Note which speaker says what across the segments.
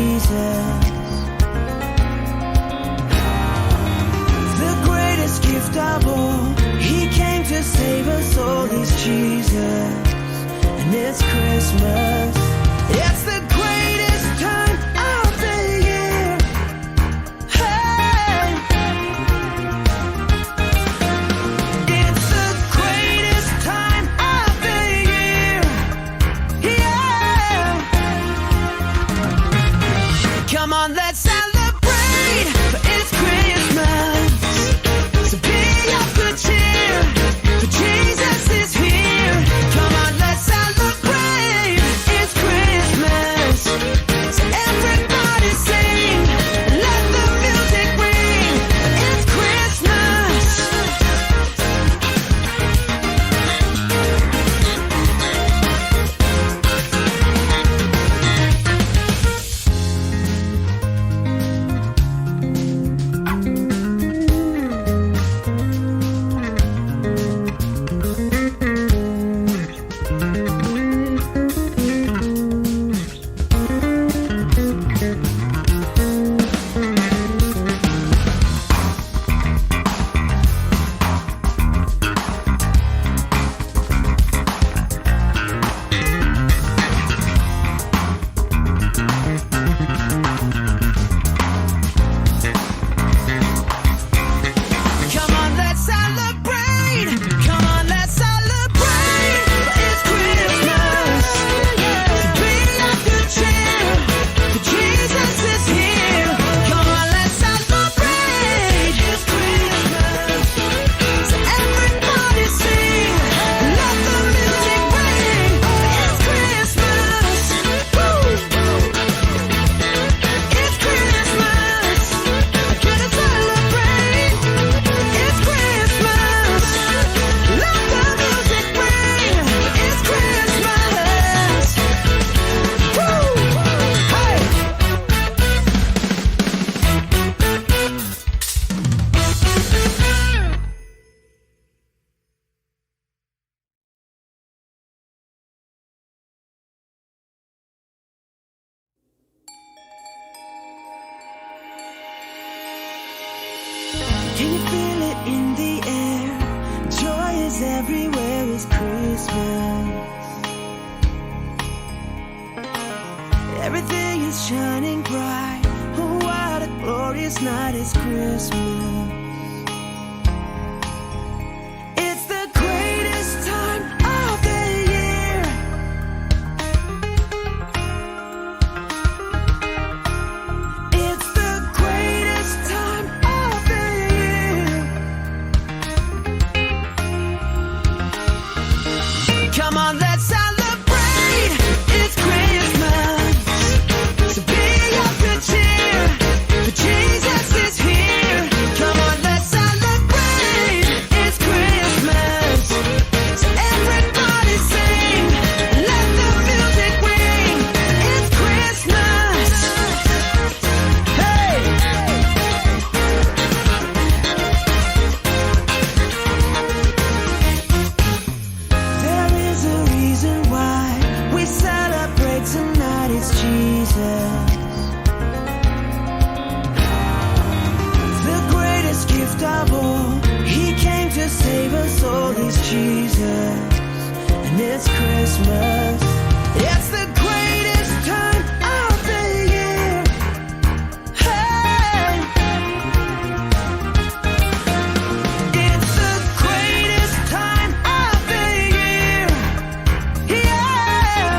Speaker 1: Jesus. The greatest gift of all, He came to save us all. He's Jesus, and it's Christmas. It's the greatest time of the year. Hey, it's the greatest time of the year. Yeah. Come on, let's celebrate, for it's Christmas. So be of good cheer, for Jesus is here. Come on, let's celebrate, it's Christmas. So everybody sing, let the music ring. It's Christmas. Come on, let's celebrate. Come on, let's celebrate. It's Christmas. Be of good cheer, for Jesus is here. Come on, let's celebrate. It's Christmas. So everybody sing, let the music ring. It's Christmas. Woo! It's Christmas. I gotta celebrate. It's Christmas. Let the music ring. It's Christmas. Woo! Hey! Can you feel it in the air? Joy is everywhere. It's Christmas. Everything is shining bright. Oh, what a glorious night. It's Christmas. It's the greatest time of the year. It's the greatest time of the year. Come on, let's celebrate. It's Christmas. So be of good cheer, for Jesus is here. Come on, let's celebrate. It's Christmas. So everybody sing, let the music ring. It's Christmas. Hey! There is a reason why we celebrate tonight. It's Jesus. The greatest gift of all, He came to save us all. He's Jesus, and it's Christmas. It's the greatest time of the year. Hey! It's the greatest time of the year. Yeah!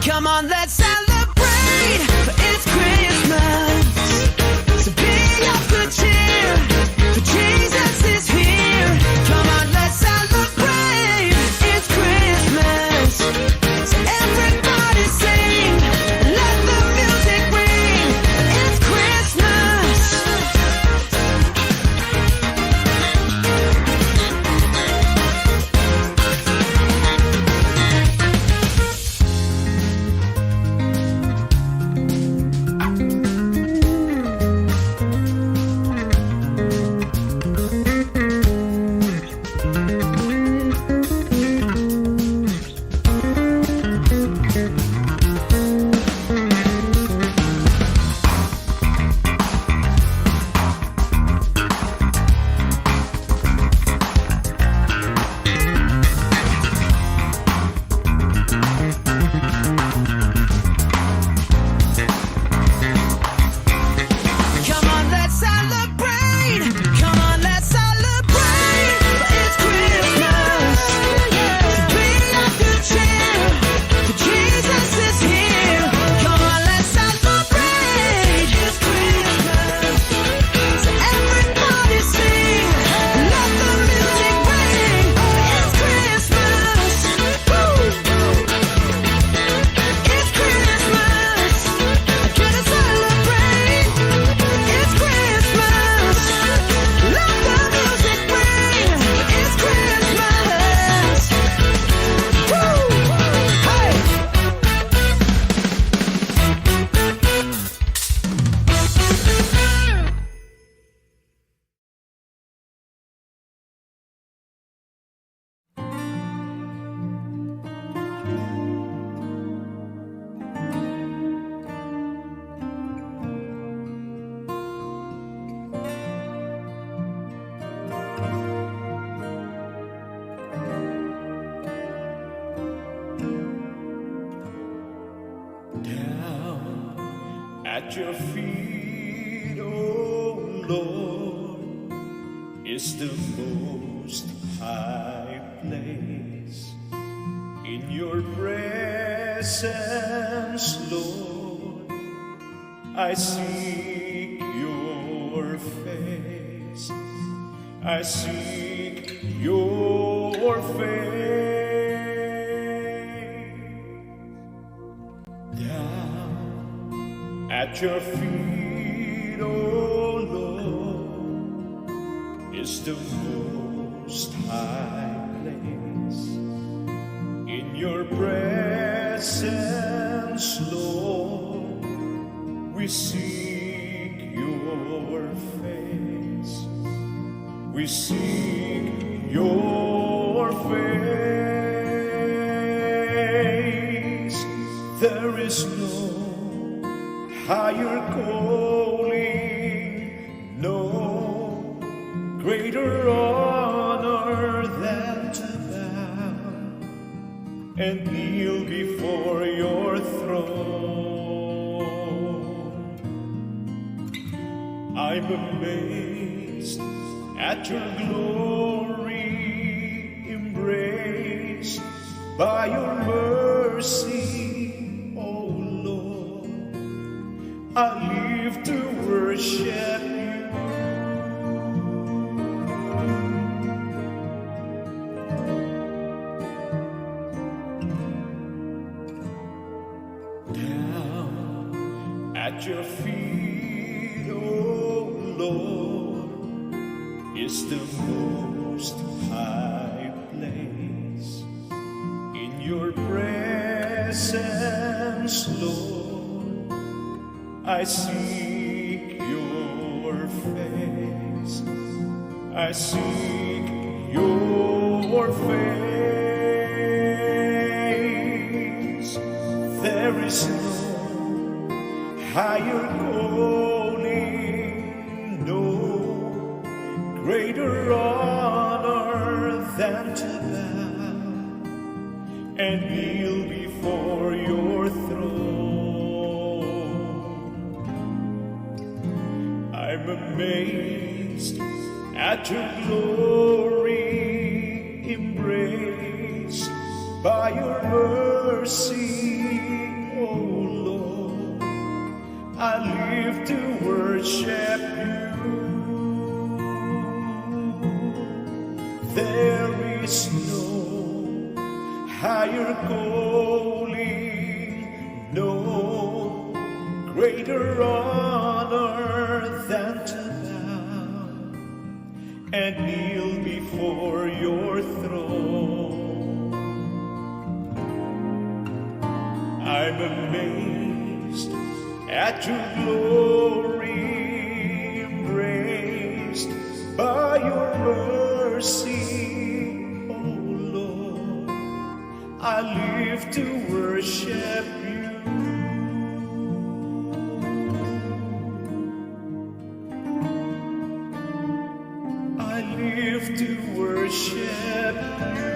Speaker 1: Come on, let's celebrate, for it's Christmas. So be of good cheer, for Jesus is here. Come on, let's celebrate. It's Christmas. So everybody sing, let the music ring. It's Christmas.
Speaker 2: At your feet, oh Lord, is the most high place. In your presence, Lord, I seek your face. I seek your face. Down at your feet, oh Lord, is the most high place. In your presence, Lord, we seek your face. We seek your face. There is no higher calling, no greater honor than to bow and kneel before your throne. I'm amazed at your glory, embraced by your mercy, oh Lord. I live to worship you. Down at your feet, oh Lord, is the most high place. In your presence, Lord, I seek your face. I seek your face. There is no higher calling, no greater honor than to bow and kneel before your throne. I'm amazed at your glory, embraced by your mercy, oh Lord. I live to worship you. There is no higher calling, no greater honor than to bow and kneel before your throne. I'm amazed at your glory, embraced by your mercy, oh Lord. I live to worship you. I live to worship you.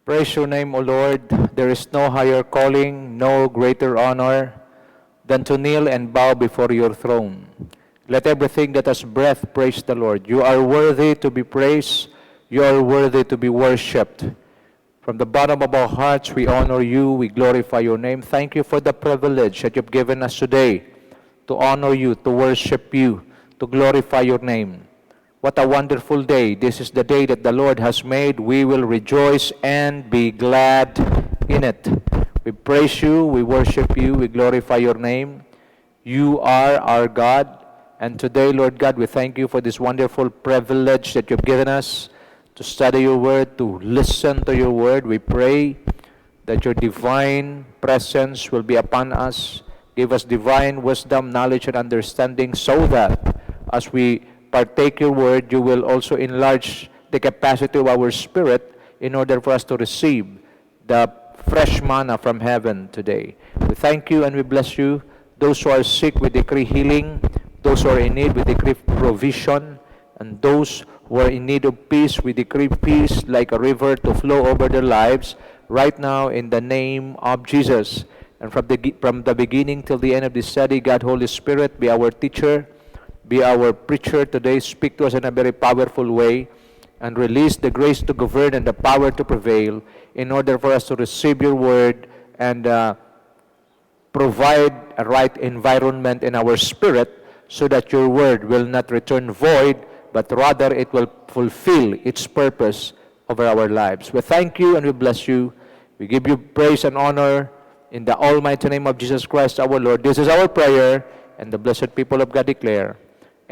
Speaker 3: Praise your name, O Lord. There is no higher calling, no greater honor than to kneel and bow before your throne. Let everything that has breath praise the Lord. You are worthy to be praised. You are worthy to be worshipped. From the bottom of our hearts, we honor you. We glorify your name. Thank you for the privilege that you've given us today to honor you, to worship you, to glorify your name. What a wonderful day. This is the day that the Lord has made. We will rejoice and be glad in it. We praise you, we worship you, we glorify your name. You are our God. And today, Lord God, we thank you for this wonderful privilege that you've given us to study your word, to listen to your word. We pray that your divine presence will be upon us. Give us divine wisdom, knowledge, and understanding so that as we partake your word, you will also enlarge the capacity of our spirit in order for us to receive the fresh manna from heaven today. We thank you and we bless you. Those who are sick, we decree healing. Those who are in need, we decree provision. And those who are in need of peace, we decree peace like a river to flow over their lives right now in the name of Jesus. And from the beginning till the end of this study, God, Holy Spirit, be our teacher, be our preacher today. Speak to us in a very powerful way and release the grace to govern and the power to prevail in order for us to receive your word and provide a right environment in our spirit so that your word will not return void, but rather it will fulfill its purpose over our lives. We thank you and we bless you. We give you praise and honor in the almighty name of Jesus Christ our Lord. This is our prayer, and the blessed people of God declare,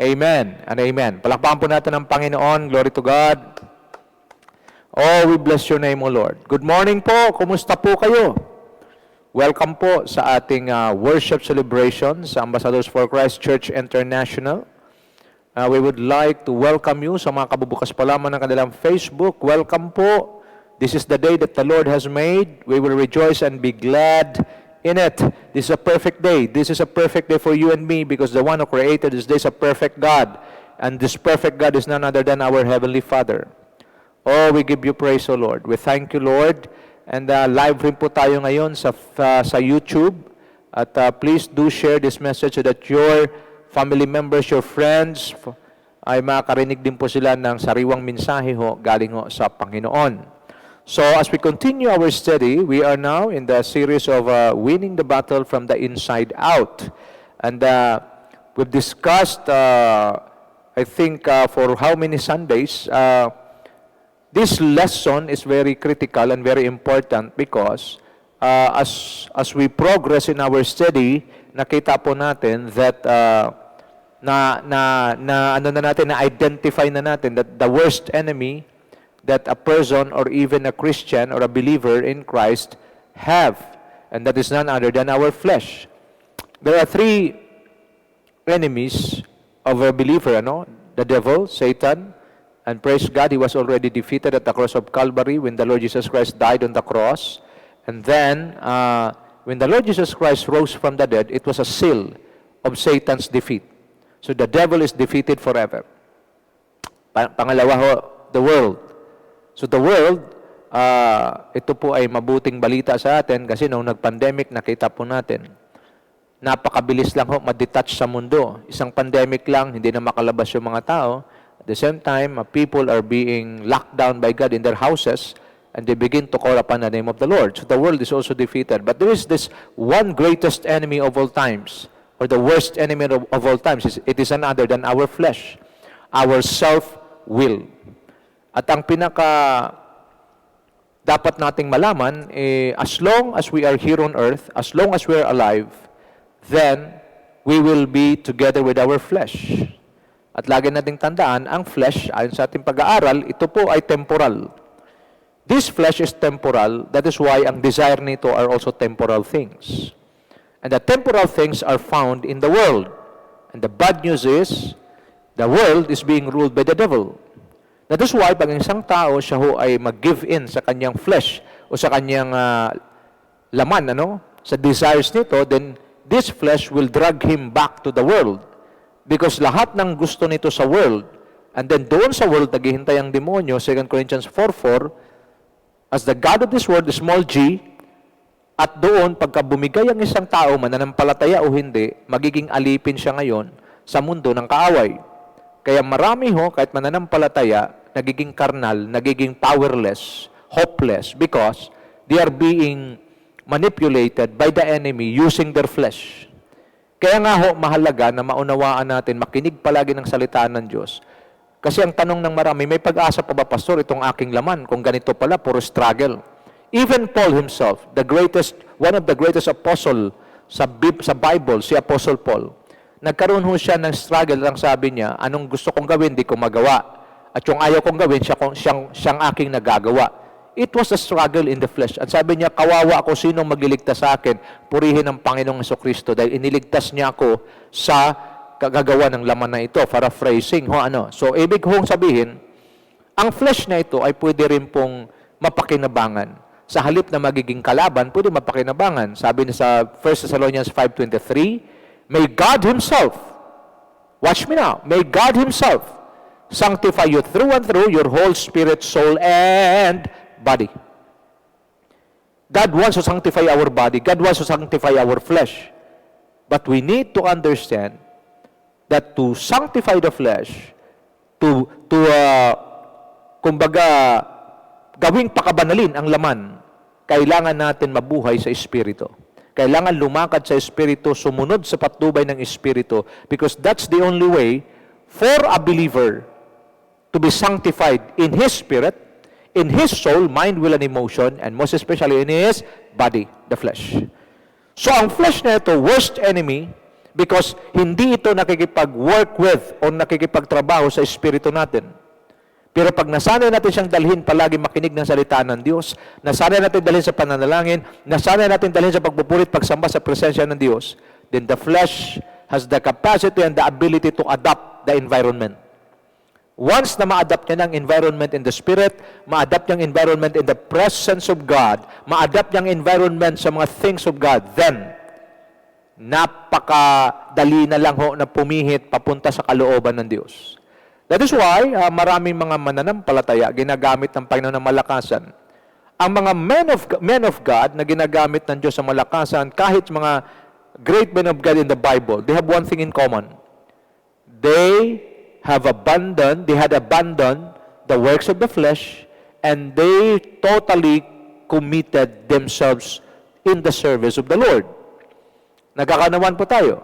Speaker 3: Amen and Amen. Palakpakan po natin ang Panginoon. Glory to God. Oh, we bless your name, O Lord. Good morning po. Kumusta po kayo? Welcome po sa ating worship celebration sa Ambassadors for Christ Church International. We would like to welcome you sa mga kabubukas pa lamang ng kanilang Facebook. Welcome po. This is the day that the Lord has made. We will rejoice and be glad in it. This is a perfect day. This is a perfect day for you and me because the one who created this day is a perfect God. And this perfect God is none other than our Heavenly Father. Oh, we give you praise, O Lord. We thank you, Lord. And live rin po tayo ngayon sa YouTube. At please do share this message so that your family members, your friends, ay makakarinig din po sila ng sariwang mensahe galing sa Panginoon. So as we continue our study, we are now in the series of winning the battle from the inside out. And we've discussed, I think, for how many Sundays, this lesson is very critical and very important because as we progress in our study, nakita po natin that na-identify na natin that the worst enemy that a person or even a Christian or a believer in Christ have, and that is none other than our flesh. There are three enemies of a believer, the devil, Satan, and praise God, he was already defeated at the cross of Calvary when the Lord Jesus Christ died on the cross. And then, when the Lord Jesus Christ rose from the dead, it was a seal of Satan's defeat. So the devil is defeated forever. Pangalawa the world. So the world, ito po ay mabuting balita sa atin kasi nung nag-pandemic, nakita po natin, napakabilis lang ma-detach sa mundo. Isang pandemic lang, hindi na makalabas yung mga tao. At the same time, people are being locked down by God in their houses and they begin to call upon the name of the Lord. So the world is also defeated. But there is this one greatest enemy of all times, or the worst enemy of all times. It is none other than our flesh, our self-will. At ang dapat nating malaman, as long as we are here on earth, as long as we are alive, then we will be together with our flesh. At lagi nating tandaan, ang flesh, ayon sa ating pag-aaral, ito po ay temporal. This flesh is temporal. That is why ang desire nito are also temporal things. And the temporal things are found in the world. And the bad news is, the world is being ruled by the devil. That is why, pag isang tao, siya ay mag-give in sa kanyang flesh o sa kanyang laman, sa desires nito, then this flesh will drag him back to the world. Because lahat ng gusto nito sa world, and then doon sa world, naghihintay ang demonyo, 2 Corinthians 4:4, as the God of this world, the small g, at doon, pagka bumigay ang isang tao, mananampalataya o hindi, magiging alipin siya ngayon sa mundo ng kaaway. Kaya marami kahit mananampalataya, nagiging karnal, nagiging powerless, hopeless, because they are being manipulated by the enemy using their flesh. Kaya nga mahalaga na maunawaan natin, makinig palagi ng salita ng Diyos. Kasi ang tanong ng marami, may pag-asa pa ba, Pastor, itong aking laman? Kung ganito pala, puro struggle. Even Paul himself, one of the greatest apostle sa Bible, si Apostle Paul, nagkaroon siya ng struggle lang, sabi niya, anong gusto kong gawin, di ko magawa. At yung ayaw kong gawin, siyang aking nagagawa. It was a struggle in the flesh. At sabi niya, kawawa ako, sinong magliligtas sa akin? Purihin ang Panginoong Jesucristo dahil iniligtas niya ako sa kagagawa ng laman na ito. Paraphrasing, So, ibig sabihin, ang flesh na ito ay pwede rin pong mapakinabangan. sa halip na magiging kalaban, pwede mapakinabangan. Sabi niya sa 1 Thessalonians 5:23, may God Himself, watch me now, may God Himself sanctify you through and through, your whole spirit, soul, and body. God wants to sanctify our body. God wants to sanctify our flesh. But we need to understand that to sanctify the flesh, kumbaga, gawing pakabanalin ang laman, kailangan natin mabuhay sa Espiritu. Kailangan lumakad sa Espiritu, sumunod sa patnubay ng Espiritu, because that's the only way for a believer to be sanctified in his spirit, in his soul, mind, will, and emotion, and most especially in his body, the flesh. So ang flesh na ito, worst enemy, because hindi ito nakikipag-work with o nakikipagtrabaho sa espiritu natin. Pero pag nasanay natin siyang dalhin palagi makinig ng salita ng Diyos, nasanay natin dalhin sa pananalangin, nasanay natin dalhin sa pagpupurit, pagsamba sa presensya ng Diyos, then the flesh has the capacity and the ability to adapt the environment. Once na ma-adapt niya ng environment in the Spirit, ma-adapt niyang environment in the presence of God, ma-adapt niyang environment sa mga things of God, then, napakadali na lang ho na pumihit papunta sa kalooban ng Diyos. That is why, maraming mga mananampalataya ginagamit ng Panginoon ng malakasan. Ang mga men of God na ginagamit ng Diyos sa malakasan, kahit mga great men of God in the Bible, they have one thing in common. They had abandoned the works of the flesh, and they totally committed themselves in the service of the Lord. Nagkakanawan po tayo.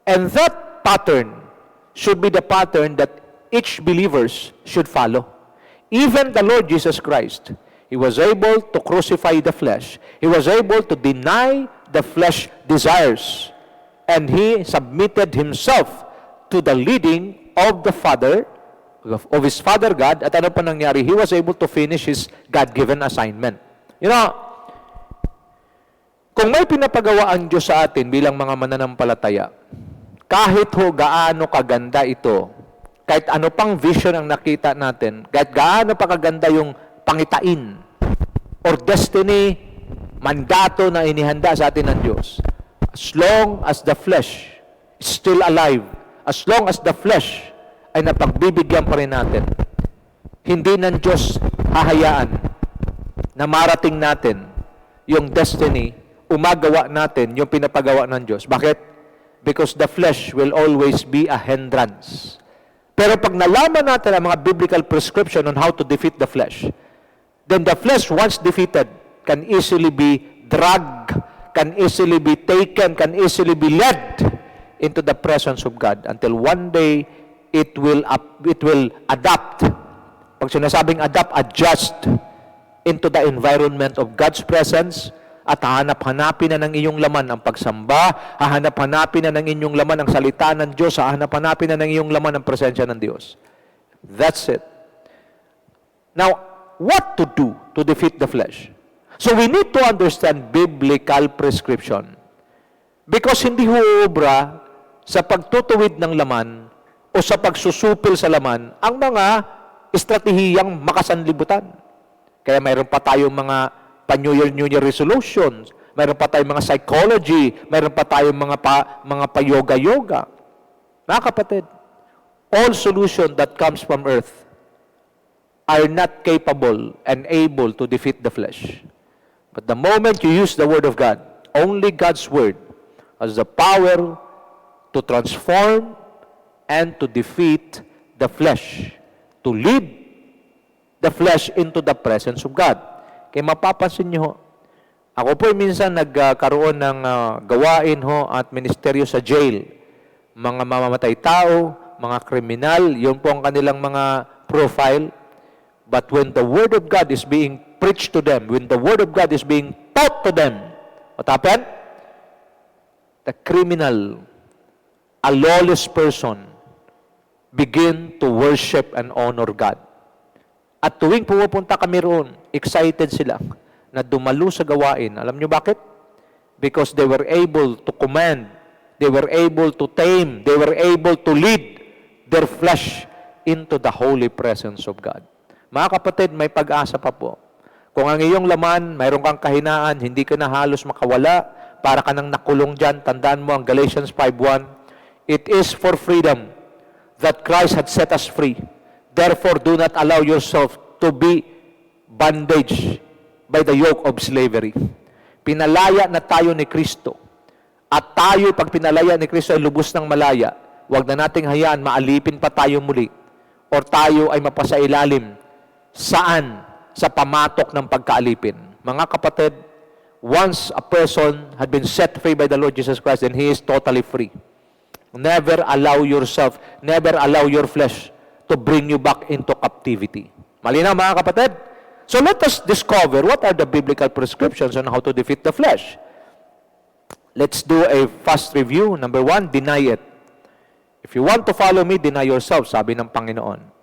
Speaker 3: And that pattern should be the pattern that each believers should follow. Even the Lord Jesus Christ, He was able to crucify the flesh. He was able to deny the flesh desires. And He submitted Himself to the leading of the Father, of His Father God. At ano pa nangyari? He was able to finish His God-given assignment. You know, kung may pinapagawa ang Diyos sa atin bilang mga mananampalataya, kahit ho gaano kaganda ito, kahit ano pang vision ang nakita natin, kahit gaano pa kaganda yung pangitain or destiny, mandato na inihanda sa atin ng Diyos, as long as the flesh is still alive, as long as the flesh ay napagbibigyan pa rin natin, hindi ng Diyos hahayaan na marating natin yung destiny, umagawa natin yung pinapagawa ng Diyos. Bakit? Because the flesh will always be a hindrance. Pero pag nalaman natin ang mga biblical prescription on how to defeat the flesh, then the flesh, once defeated, can easily be dragged, can easily be taken, can easily be led into the presence of God until one day it will adapt. Pag sinasabing adapt, adjust into the environment of God's presence, at hahanap-hanapin na ng iyong laman ang pagsamba, hahanap-hanapin na ng inyong laman ang salita ng Diyos, hahanap-hanapin na ng iyong laman ang presensya ng Diyos. That's it. Now, what to do to defeat the flesh? So we need to understand biblical prescription. Because hindi huubra sa pagtutuwid ng laman o sa pagsusupil sa laman ang mga estratehiyang makasanlibutan. Kaya mayroon pa tayong mga pa-New Year resolutions, mayroon pa tayong mga psychology, mayroon pa tayong mga pa-yoga-yoga. Mga kapatid, all solution that comes from earth are not capable and able to defeat the flesh. But the moment you use the Word of God, only God's Word has the power to transform and to defeat the flesh, to lead the flesh into the presence of God. Kaya mapapansin nyo, ako po minsan nagkaroon ng gawain at ministeryo sa jail. Mga mamamatay tao, mga kriminal, yun po ang kanilang mga profile. But when the Word of God is being preached to them, when the Word of God is being taught to them, what happened? The criminal, a lawless person, begin to worship and honor God. At tuwing pumupunta kami roon, excited sila na dumalo sa gawain. Alam nyo bakit? Because they were able to command, they were able to tame, they were able to lead their flesh into the holy presence of God. Mga kapatid, may pag-asa pa po. Kung ang iyong laman, mayroon kang kahinaan, hindi ka na halos makawala, para ka nang nakulong dyan, tandaan mo ang Galatians 5:1, it is for freedom that Christ had set us free. Therefore, do not allow yourself to be bondage by the yoke of slavery. Pinalaya na tayo ni Kristo. At tayo, pag pinalaya ni Kristo, ay lubos ng malaya. Huwag na nating hayaan, maalipin pa tayo muli. Or tayo ay mapasailalim. Saan? Sa pamatok ng pagkaalipin. Mga kapatid, once a person had been set free by the Lord Jesus Christ, then he is totally free. Never allow yourself, never allow your flesh to bring you back into captivity. Malinaw mga kapatid? So let us discover what are the biblical prescriptions on how to defeat the flesh. Let's do a fast review. Number 1, deny it. If you want to follow me, deny yourself, sabi ng Panginoon.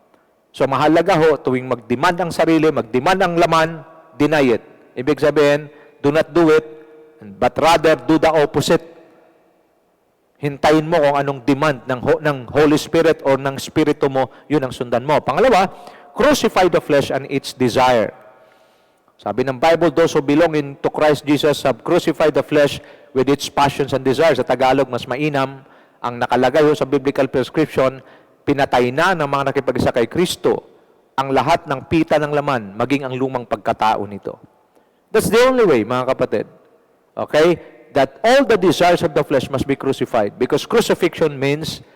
Speaker 3: So mahalaga ho, tuwing mag-demand ang sarili, mag-demand ang laman, deny it. Ibig sabihin, do not do it, but rather do the opposite. Hintayin mo kung anong demand ng Holy Spirit or ng Espiritu mo, yun ang sundan mo. Pangalawa, crucify the flesh and its desire. Sabi ng Bible, those who belong to Christ Jesus have crucified the flesh with its passions and desires. Sa Tagalog, mas mainam ang nakalagay sa biblical prescription, pinatay na ng mga nakipag-isa kay Kristo ang lahat ng pita ng laman, maging ang lumang pagkatao nito. That's the only way, mga kapatid. Okay? That all the desires of the flesh must be crucified because crucifixion means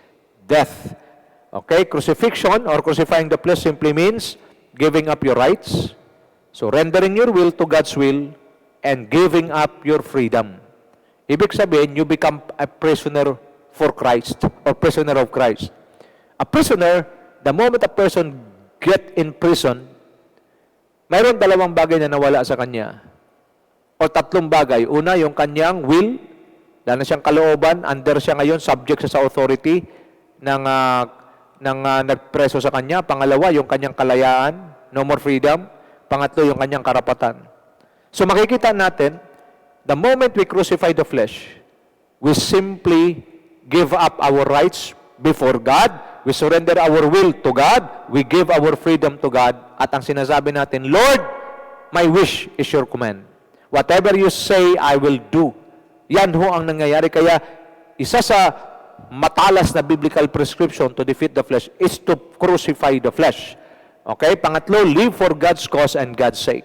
Speaker 3: death. Okay? Crucifixion or crucifying the flesh simply means giving up your rights, surrendering your will to God's will, and giving up your freedom. Ibig sabihin, you become a prisoner for Christ or prisoner of Christ. A prisoner, the moment a person get in prison, mayroon dalawang bagay na nawala sa kanya. O tatlong bagay. Una, yung kanyang will, dahil na siyang kalooban, under siya ngayon, subject siya sa authority ng nagpreso sa kanya. Pangalawa, yung kanyang kalayaan, no more freedom. Pangatlo, yung kanyang karapatan. So makikita natin, the moment we crucify the flesh, we simply give up our rights before God, we surrender our will to God, we give our freedom to God, at ang sinasabi natin, Lord, my wish is your command. Whatever you say, I will do. Yan ho ang nangyayari. Kaya, isa sa matalas na biblical prescription to defeat the flesh is to crucify the flesh. Okay? Pangatlo, live for God's cause and God's sake.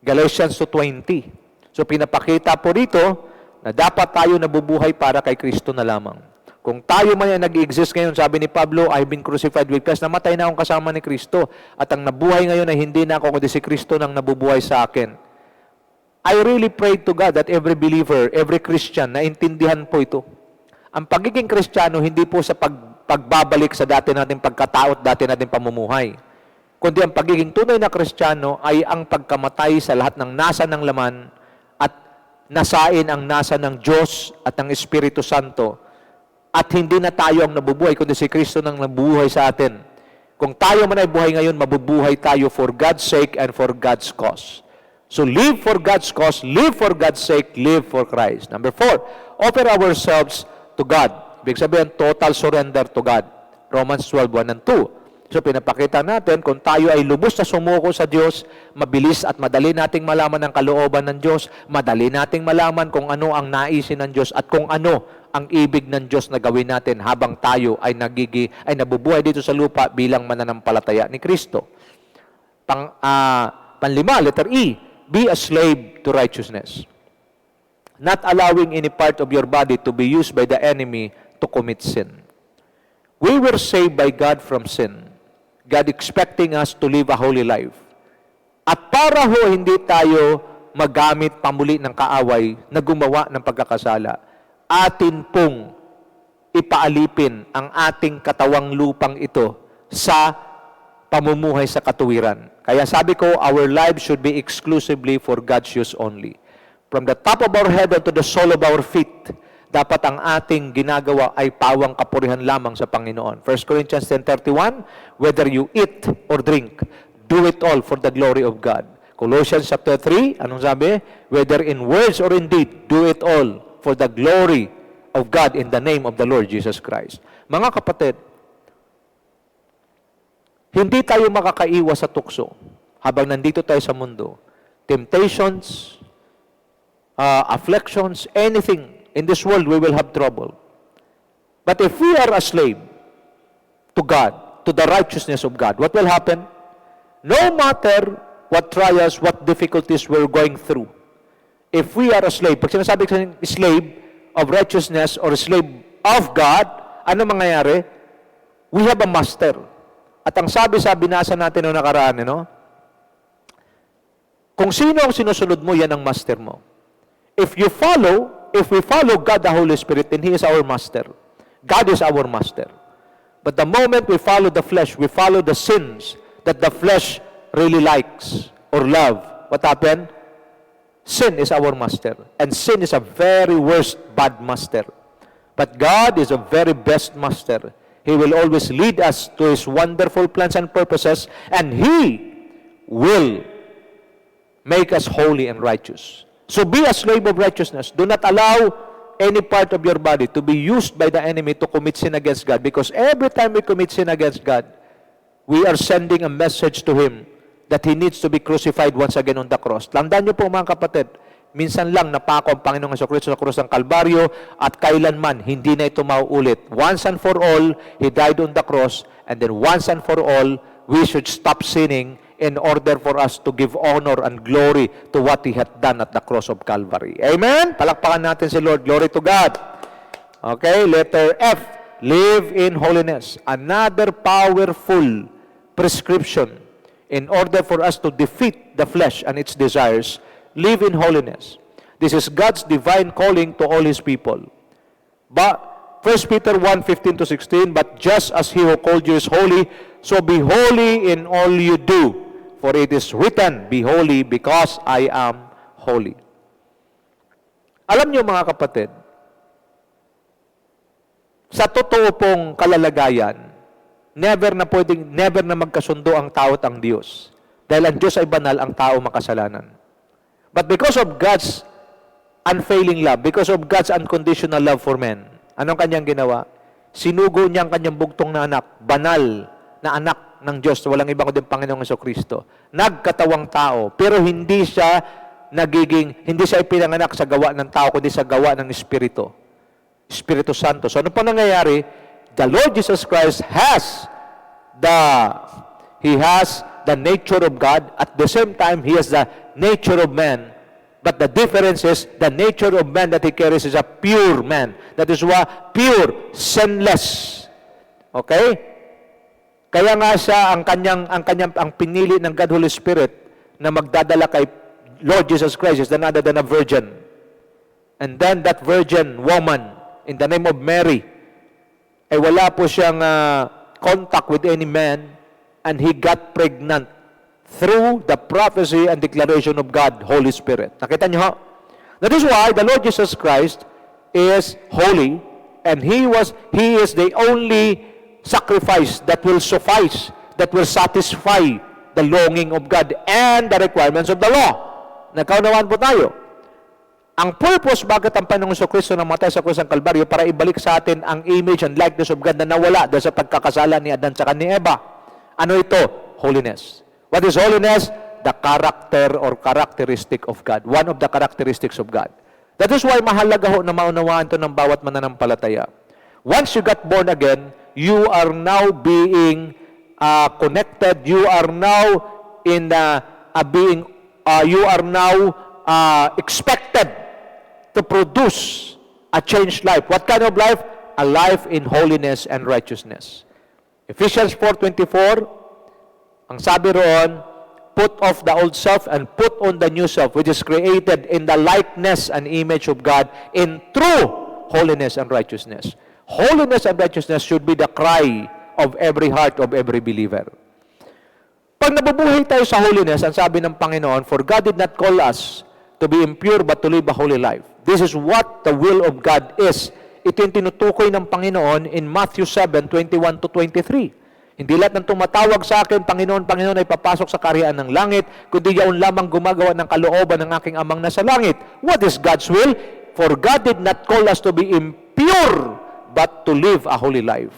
Speaker 3: Galatians 2:20. So, pinapakita po rito na dapat tayo nabubuhay para kay Kristo na lamang. Kung tayo man ay nag-exist ngayon, sabi ni Pablo, I've been crucified with Christ. Namatay na akong kasama ni Kristo. At ang nabuhay ngayon ay hindi na ako, kundi si Kristo nang nabubuhay sa akin. I really pray to God that every believer, every Christian, naintindihan po ito. Ang pagiging Kristiyano, hindi po sa pagbabalik sa dati nating pagkatao at dati nating pamumuhay. Kundi ang pagiging tunay na Kristiyano ay ang pagkamatay sa lahat ng nasa ng laman at nasain ang nasa ng Diyos at ng Espiritu Santo. At hindi na tayo ang nabubuhay, kundi si Kristo nang nabubuhay sa atin. Kung tayo man ay buhay ngayon, mabubuhay tayo for God's sake and for God's cause. So live for God's cause, live for God's sake, live for Christ. Number 4, offer ourselves to God. Ibig sabihin, total surrender to God. Romans 12:1 and 2. So pinapakita natin, kung tayo ay lubos na sumuko sa Diyos, mabilis at madali nating malaman ang kalooban ng Diyos, madali nating malaman kung ano ang naisin ng Diyos at kung ano ang ibig ng Diyos na gawin natin habang tayo ay nabubuhay dito sa lupa bilang mananampalataya ni Kristo. Panlima, letter E, be a slave to righteousness. Not allowing any part of your body to be used by the enemy to commit sin. We were saved by God from sin. God expecting us to live a holy life. At para ho hindi tayo magamit pamuli ng kaaway na gumawa ng pagkakasala, atin pong ipaalipin ang ating katawang lupang ito sa pamumuhay sa katuwiran. Kaya sabi ko, our lives should be exclusively for God's use only. From the top of our head to the sole of our feet, dapat ang ating ginagawa ay pawang kapurihan lamang sa Panginoon. 1 Corinthians 10:31, whether you eat or drink, do it all for the glory of God. Colossians chapter 3, anong sabi? Whether in words or in deed, do it all for the glory of God in the name of the Lord Jesus Christ. Mga kapatid, hindi tayo makakaiwas sa tukso habang nandito tayo sa mundo. Temptations, afflictions, anything in this world, we will have trouble. But if we are a slave to God, to the righteousness of God, what will happen? No matter what trials, what difficulties we're going through, if we are a slave, pag sinasabi ko slave of righteousness or slave of God, ano mangyayari? We have a master. At ang sabi sa binasa natin noong nakaraan, kung sino ang sinusunod mo, yan ang master mo. If we follow God the Holy Spirit, then He is our master. God is our master. But the moment we follow the flesh, we follow the sins that the flesh really likes or love, what happened? Sin is our master. And sin is a very worst bad master. But God is a very best master. He will always lead us to His wonderful plans and purposes, and He will make us holy and righteous. So be a slave of righteousness. Do not allow any part of your body to be used by the enemy to commit sin against God. Because every time we commit sin against God, we are sending a message to Him that He needs to be crucified once again on the cross. Tandaan niyo po mga kapatid, minsan lang napako ang Panginoong Jesucristo sa krus ng Kalbaryo at kailanman hindi na ito mauulit. Once and for all, He died on the cross, and then once and for all, we should stop sinning in order for us to give honor and glory to what He had done at the cross of Calvary. Amen? Palakpakan natin si Lord. Glory to God. Okay, letter F. Live in holiness. Another powerful prescription in order for us to defeat the flesh and its desires. Live in holiness. This is God's divine calling to all His people. But 1 Peter 1:15-16, but just as He who called you is holy, so be holy in all you do. For it is written, be holy because I am holy. Alam niyo mga kapatid, sa totoo pong kalalagayan, never na magkasundo ang tao at ang Diyos. Dahil ang Diyos ay banal, ang tao makasalanan. But because of God's unfailing love, because of God's unconditional love for men, anong kanyang ginawa? Sinugo niya ang kanyang bugtong na anak, banal na anak ng Diyos, walang ibang kundi Panginoong Jesucristo. Nagkatawang tao, pero hindi siya ipinanganak sa gawa ng tao, kundi sa gawa ng Espiritu. Espiritu Santo. So ano pa nangyayari? The Lord Jesus Christ has the nature of God. At the same time, He has the nature of man. But the difference is, the nature of man that He carries is a pure man. That is why pure, sinless. Okay? Kaya nga siya ang pinili ng God Holy Spirit na magdadala kay Lord Jesus Christ is none other than a virgin. And then that virgin woman in the name of Mary ay wala po siyang contact with any man, and he got pregnant through the prophecy and declaration of God, Holy Spirit. Nakita niyo ha? That is why the Lord Jesus Christ is holy, and He is the only sacrifice that will suffice, that will satisfy the longing of God and the requirements of the law. Nagkaunawaan po tayo. Ang purpose bakit ang Panginoong Jesucristo namatay sa krus ng Kalbaryo para ibalik sa atin ang image and likeness of God na nawala dahil sa pagkakasala ni Adan at ni Eva. Ano ito? Holiness. What is holiness? The character or characteristic of God. One of the characteristics of God. That is why mahalaga ho na maunawaan ito ng bawat mananampalataya. Once you got born again, you are now being connected. You are now expected to produce a changed life. What kind of life? A life in holiness and righteousness. Ephesians 4:24, ang sabi roon, put off the old self and put on the new self, which is created in the likeness and image of God in true holiness and righteousness. Holiness and righteousness should be the cry of every heart of every believer. Pag nabubuhay tayo sa holiness, ang sabi ng Panginoon, for God did not call us to be impure but to live a holy life. This is what the will of God is. Ito yung tinutukoy ng Panginoon in Matthew 7:21-23. Hindi lahat ng tumatawag sa akin, Panginoon, Panginoon, ay papasok sa kaharian ng langit, kundi yaon lamang gumagawa ng kalooban ng aking amang nasa langit. What is God's will? For God did not call us to be impure, but to live a holy life.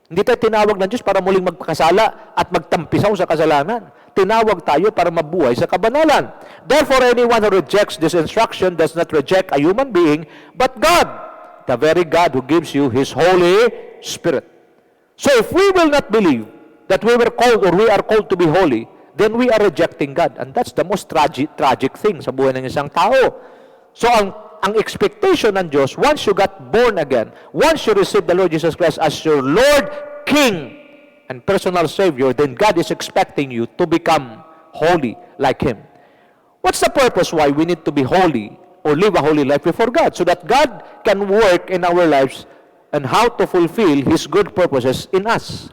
Speaker 3: Hindi tayo tinawag ng Diyos para muling magkasala at magtampisaw sa kasalanan. tinawag tayo para mabuhay sa kabanalan. Therefore, anyone who rejects this instruction does not reject a human being, but God, the very God who gives you His Holy Spirit. So if we will not believe that we were called or we are called to be holy, then we are rejecting God. And that's the most tragic thing sa buhay ng isang tao. So ang expectation ng Diyos, once you got born again, once you receive the Lord Jesus Christ as your Lord, King, and personal Savior, then God is expecting you to become holy like Him. What's the purpose why we need to be holy or live a holy life before God? So that God can work in our lives and how to fulfill His good purposes in us.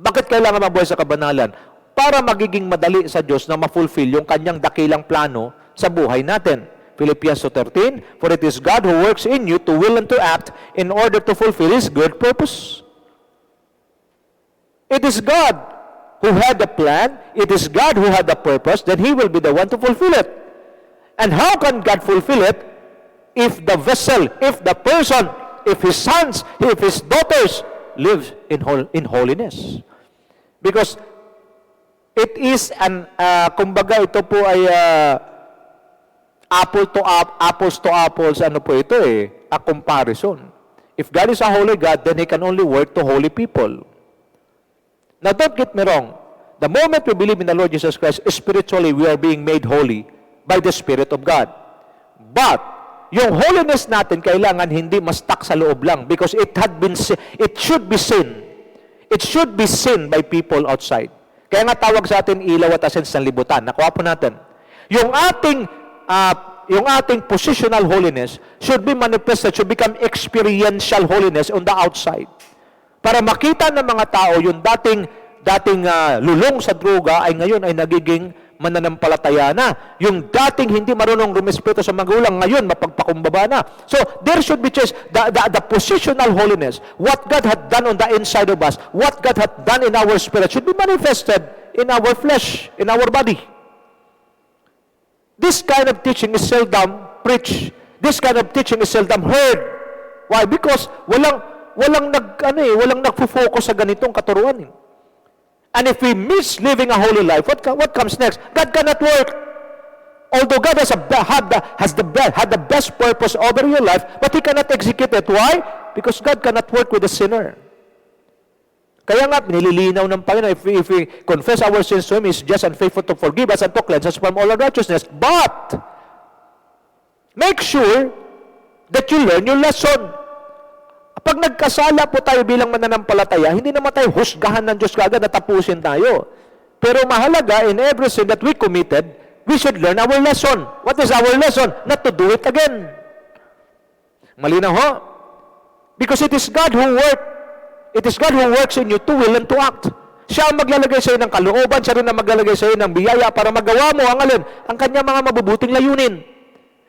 Speaker 3: Bakit kailangan mabuhay sa kabanalan? Para magiging madali sa Diyos na ma-fulfill yung Kanyang dakilang plano sa buhay natin. Philippians 2:13, for it is God who works in you to will and to act in order to fulfill His good purpose. It is God who had the plan, it is God who had the purpose, then He will be the one to fulfill it. And how can God fulfill it if the vessel, if the person, if His sons, if His daughters live in holiness? Because it is kumbaga ito po ay apples to apples, ano po ito a comparison. If God is a holy God, then He can only work to holy people. Now, don't get me wrong. The moment we believe in the Lord Jesus Christ, spiritually, we are being made holy by the Spirit of God. But, yung holiness natin, kailangan hindi ma-stuck sa loob lang because it should be seen. It should be seen by people outside. Kaya nga tawag sa atin ilaw at asin sa libutan. Nakuha po natin. Yung ating positional holiness should be manifested, should become experiential holiness on the outside. Para makita ng mga tao yung dating lulong sa droga ay ngayon ay nagiging mananampalataya na. Yung dating hindi marunong rumispeto sa magulang, ngayon mapagpakumbaba na. So, there should be change. The positional holiness, what God had done on the inside of us, what God had done in our spirit should be manifested in our flesh, in our body. This kind of teaching is seldom preached. This kind of teaching is seldom heard. Why? Because walang nagfo-focus sa ganitong katuruan. And if we miss living a holy life, what comes next? God cannot work. Although God had the best purpose over your life, but He cannot execute it. Why? Because God cannot work with a sinner. Kaya nga, nililinaw ng Panginoon, if we confess our sins to Him, He is just and faithful to forgive us and to cleanse us from all unrighteousness. But, make sure that you learn your lesson. Pag nagkasala po tayo bilang mananampalataya, hindi naman tayo husgahan ng Diyos kagad na tapusin tayo. Pero mahalaga, in every sin that we committed, we should learn our lesson. What is our lesson? Not to do it again. Malinaw ho? Because it is God who works in you to will and to act. Siya ang maglalagay sa iyo ng kalooban, siya rin ang maglalagay sa iyo ng biyaya para magawa mo ang kanyang mga mabubuting layunin.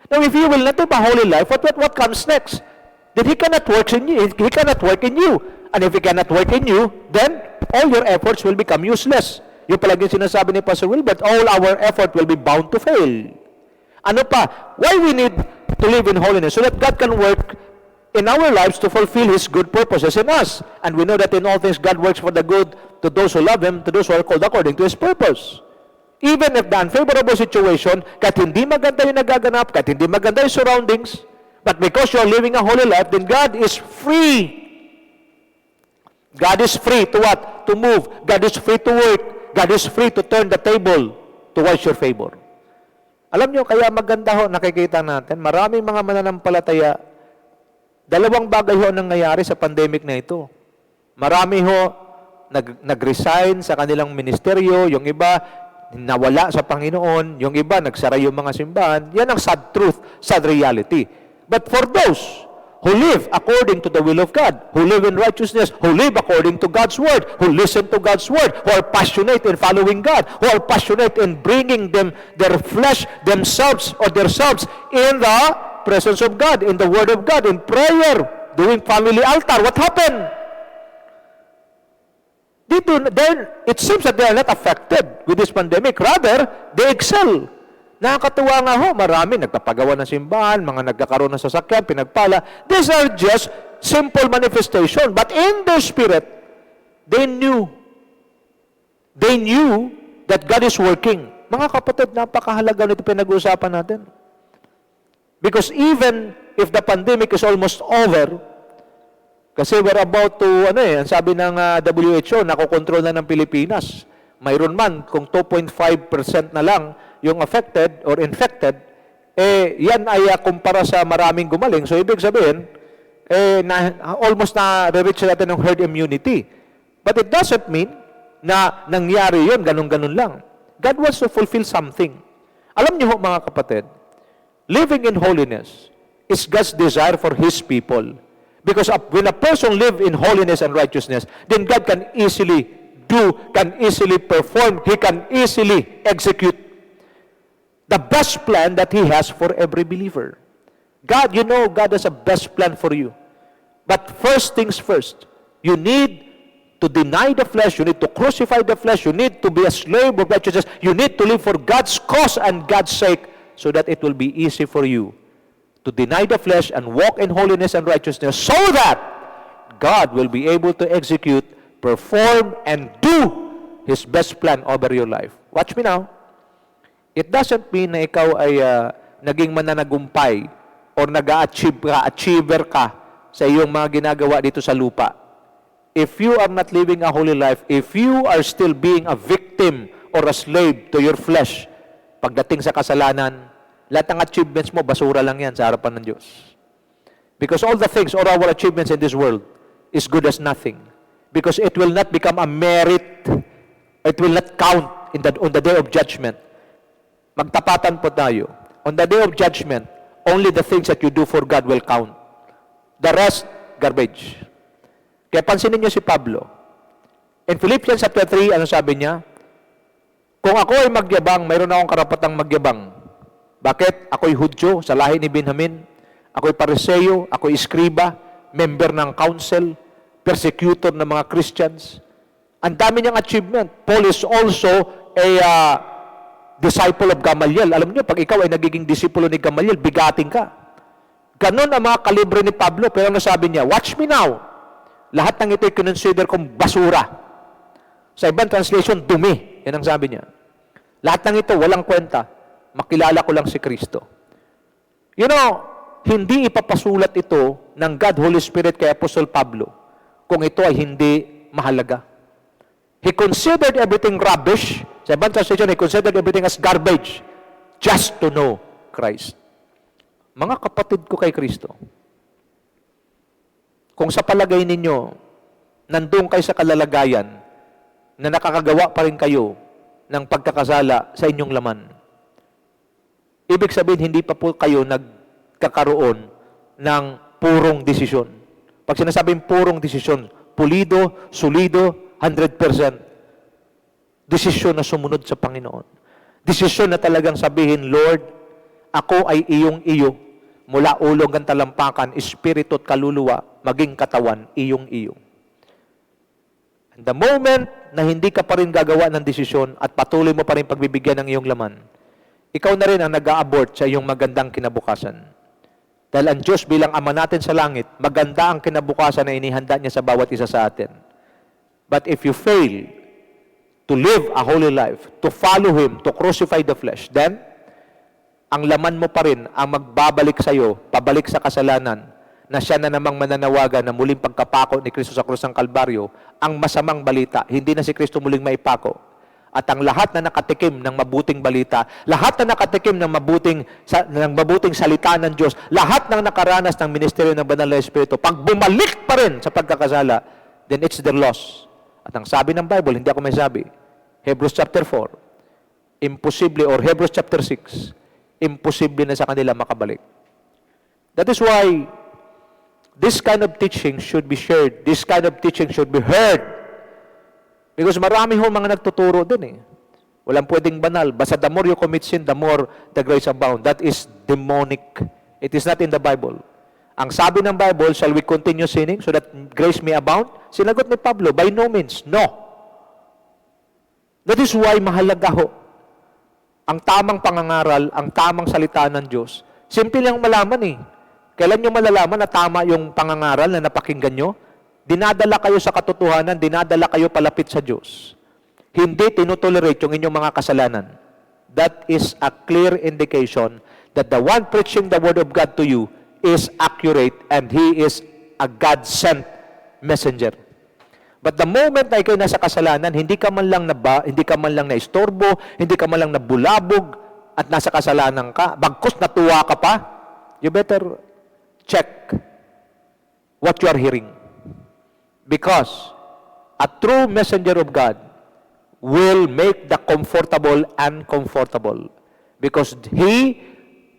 Speaker 3: Now, if you will not live a holy life, what comes next? Then He cannot work in you. He cannot work in you. And if He cannot work in you, then all your efforts will become useless. Yung palagi sinasabi ni Pastor Wilbert, all our effort will be bound to fail. Ano pa? Why we need to live in holiness? So that God can work in our lives to fulfill His good purposes in us. And we know that in all things, God works for the good to those who love Him, to those who are called according to His purpose. Even if the unfavorable situation, kahit hindi maganda yung nagaganap, kahit hindi maganda yung surroundings, but because you are living a holy life, then God is free. God is free to what? To move. God is free to work. God is free to turn the table towards your favor. Alam nyo, kaya maganda ho, nakikita natin, maraming mga mananampalataya, dalawang bagay ho ang nangyayari sa pandemic na ito. Marami ho, nag-resign sa kanilang ministeryo, yung iba, nawala sa Panginoon, yung iba, nagsara yung mga simbahan. Yan ang sad truth, sad reality. But for those who live according to the will of God, who live in righteousness, who live according to God's word, who listen to God's word, who are passionate in following God, who are passionate in bringing their flesh, themselves in the presence of God, in the word of God, in prayer, doing family altar, what happened? It seems that they are not affected with this pandemic. Rather, they excel. Nakakatuwa nga ho, marami nagpapagawa ng simbahan, mga nagkakaroon ng sasakyan, pinagpala. These are just simple manifestation. But in their spirit, they knew that God is working. Mga kapatid, napakahalaga nito pinag-uusapan natin. Because even if the pandemic is almost over, kasi we're about to, ang sabi ng WHO, nakokontrol na ng Pilipinas. Mayroon man, kung 2.5% na lang yung affected or infected, yan ay kumpara sa maraming gumaling. So, ibig sabihin, almost na-reach natin ng herd immunity. But it doesn't mean na nangyari yun, ganun-ganun lang. God wants to fulfill something. Alam niyo mga kapatid, living in holiness is God's desire for His people. Because when a person lives in holiness and righteousness, then God can easily can easily perform, He can easily execute the best plan that He has for every believer. God, you know, God has a best plan for you. But first things first, you need to deny the flesh, you need to crucify the flesh, you need to be a slave of righteousness, you need to live for God's cause and God's sake, so that it will be easy for you to deny the flesh and walk in holiness and righteousness, so that God will be able to execute, perform, and do His best plan over your life. Watch me now. It doesn't mean na ikaw ay naging mananagumpay or achiever ka sa iyong mga ginagawa dito sa lupa. If you are not living a holy life, if you are still being a victim or a slave to your flesh, pagdating sa kasalanan, lahat ng achievements mo, basura lang yan sa harapan ng Diyos. Because all the things, or our achievements in this world, is good as nothing. Because it will not become a merit. It will not count on the day of judgment. Magtapatan po tayo. On the day of judgment, only the things that you do for God will count. The rest, garbage. Kaya pansinin niyo si Pablo. In Philippians chapter 3, ano sabi niya? Kung ako ay magyabang, mayroon akong karapatang magyabang. Bakit? Ako'y Hudyo, sa lahi ni Benjamin. Ako'y Pariseo, ako'y Iskriba, member ng council, persecutor ng mga Christians. Ang dami niyang achievement. Paul is also a disciple of Gamaliel. Alam niyo, pag ikaw ay nagiging disipulo ni Gamaliel, bigating ka. Ganon ang mga kalibre ni Pablo. Pero ano sabi niya? Watch me now. Lahat ng ito ay kinonsider kong basura. Sa ibang translation, dumi. Yan ang sabi niya. Lahat ng ito, walang kwenta. Makilala ko lang si Kristo. You know, hindi ipapasulat ito ng God, Holy Spirit kay Apostle Pablo kung ito ay hindi mahalaga. He considered everything rubbish. Sa ibang translation, he considered everything as garbage just to know Christ. Mga kapatid ko kay Kristo, kung sa palagay ninyo, nandun kayo sa kalalagayan na nakakagawa pa rin kayo ng pagkakasala sa inyong laman, ibig sabihin, hindi pa po kayo nagkakaroon ng purong desisyon. Pag sinasabing purong desisyon, pulido, solido, 100%. Desisyon na sumunod sa Panginoon. Desisyon na talagang sabihin, Lord, ako ay iyong-iyo. Mula ulo hanggang talampakan, espiritu at kaluluwa, maging katawan, iyong-iyo. And the moment na hindi ka pa rin gagawa ng desisyon at patuloy mo pa rin pagbibigyan ng iyong laman, ikaw na rin ang nag-a-abort sa iyong magandang kinabukasan. Dahil ang Diyos bilang Ama natin sa langit, maganda ang kinabukasan na inihanda niya sa bawat isa sa atin. But if you fail to live a holy life, to follow Him, to crucify the flesh, then, ang laman mo pa rin ang magbabalik sa iyo, pabalik sa kasalanan, na siya na namang mananawagan na muling pagkapako ni Kristo sa krus ng Kalbaryo, ang masamang balita, hindi na si Kristo muling maipako. At ang lahat na nakatikim ng mabuting balita, lahat na nakatikim ng mabuting salita ng Diyos, lahat ng nakaranas ng ministeryo ng Banal na Espiritu, pag bumalik pa rin sa pagkakasala, then it's their loss. At ang sabi ng Bible, hindi ako may sabi, Hebrews chapter 4, imposible, or Hebrews chapter 6, imposible na sa kanila makabalik. That is why this kind of teaching should be shared. This kind of teaching should be heard. Because marami ho mga nagtuturo dun eh. Walang pwedeng banal. Basta the more you commit sin, the more the grace abound. That is demonic. It is not in the Bible. Ang sabi ng Bible, shall we continue sinning so that grace may abound? Sinagot ni Pablo, by no means, no. That is why mahalaga ho ang tamang pangangaral, ang tamang salita ng Diyos. Simple lang malaman eh. Kailan nyo malalaman na tama yung pangangaral na napakinggan nyo? Dinadala kayo sa katotohanan, dinadala kayo palapit sa Diyos. hindi tinutolerate yung inyong mga kasalanan, that is a clear indication that the one preaching the Word of God to you is accurate and he is a God-sent messenger. But the moment na ikaw nasa kasalanan, hindi ka man lang naistorbo, hindi ka man lang nabulabog, at nasa kasalanan ka, bagkus natuwa ka pa, you better check what you are hearing. Because a true messenger of God will make the comfortable uncomfortable. Because he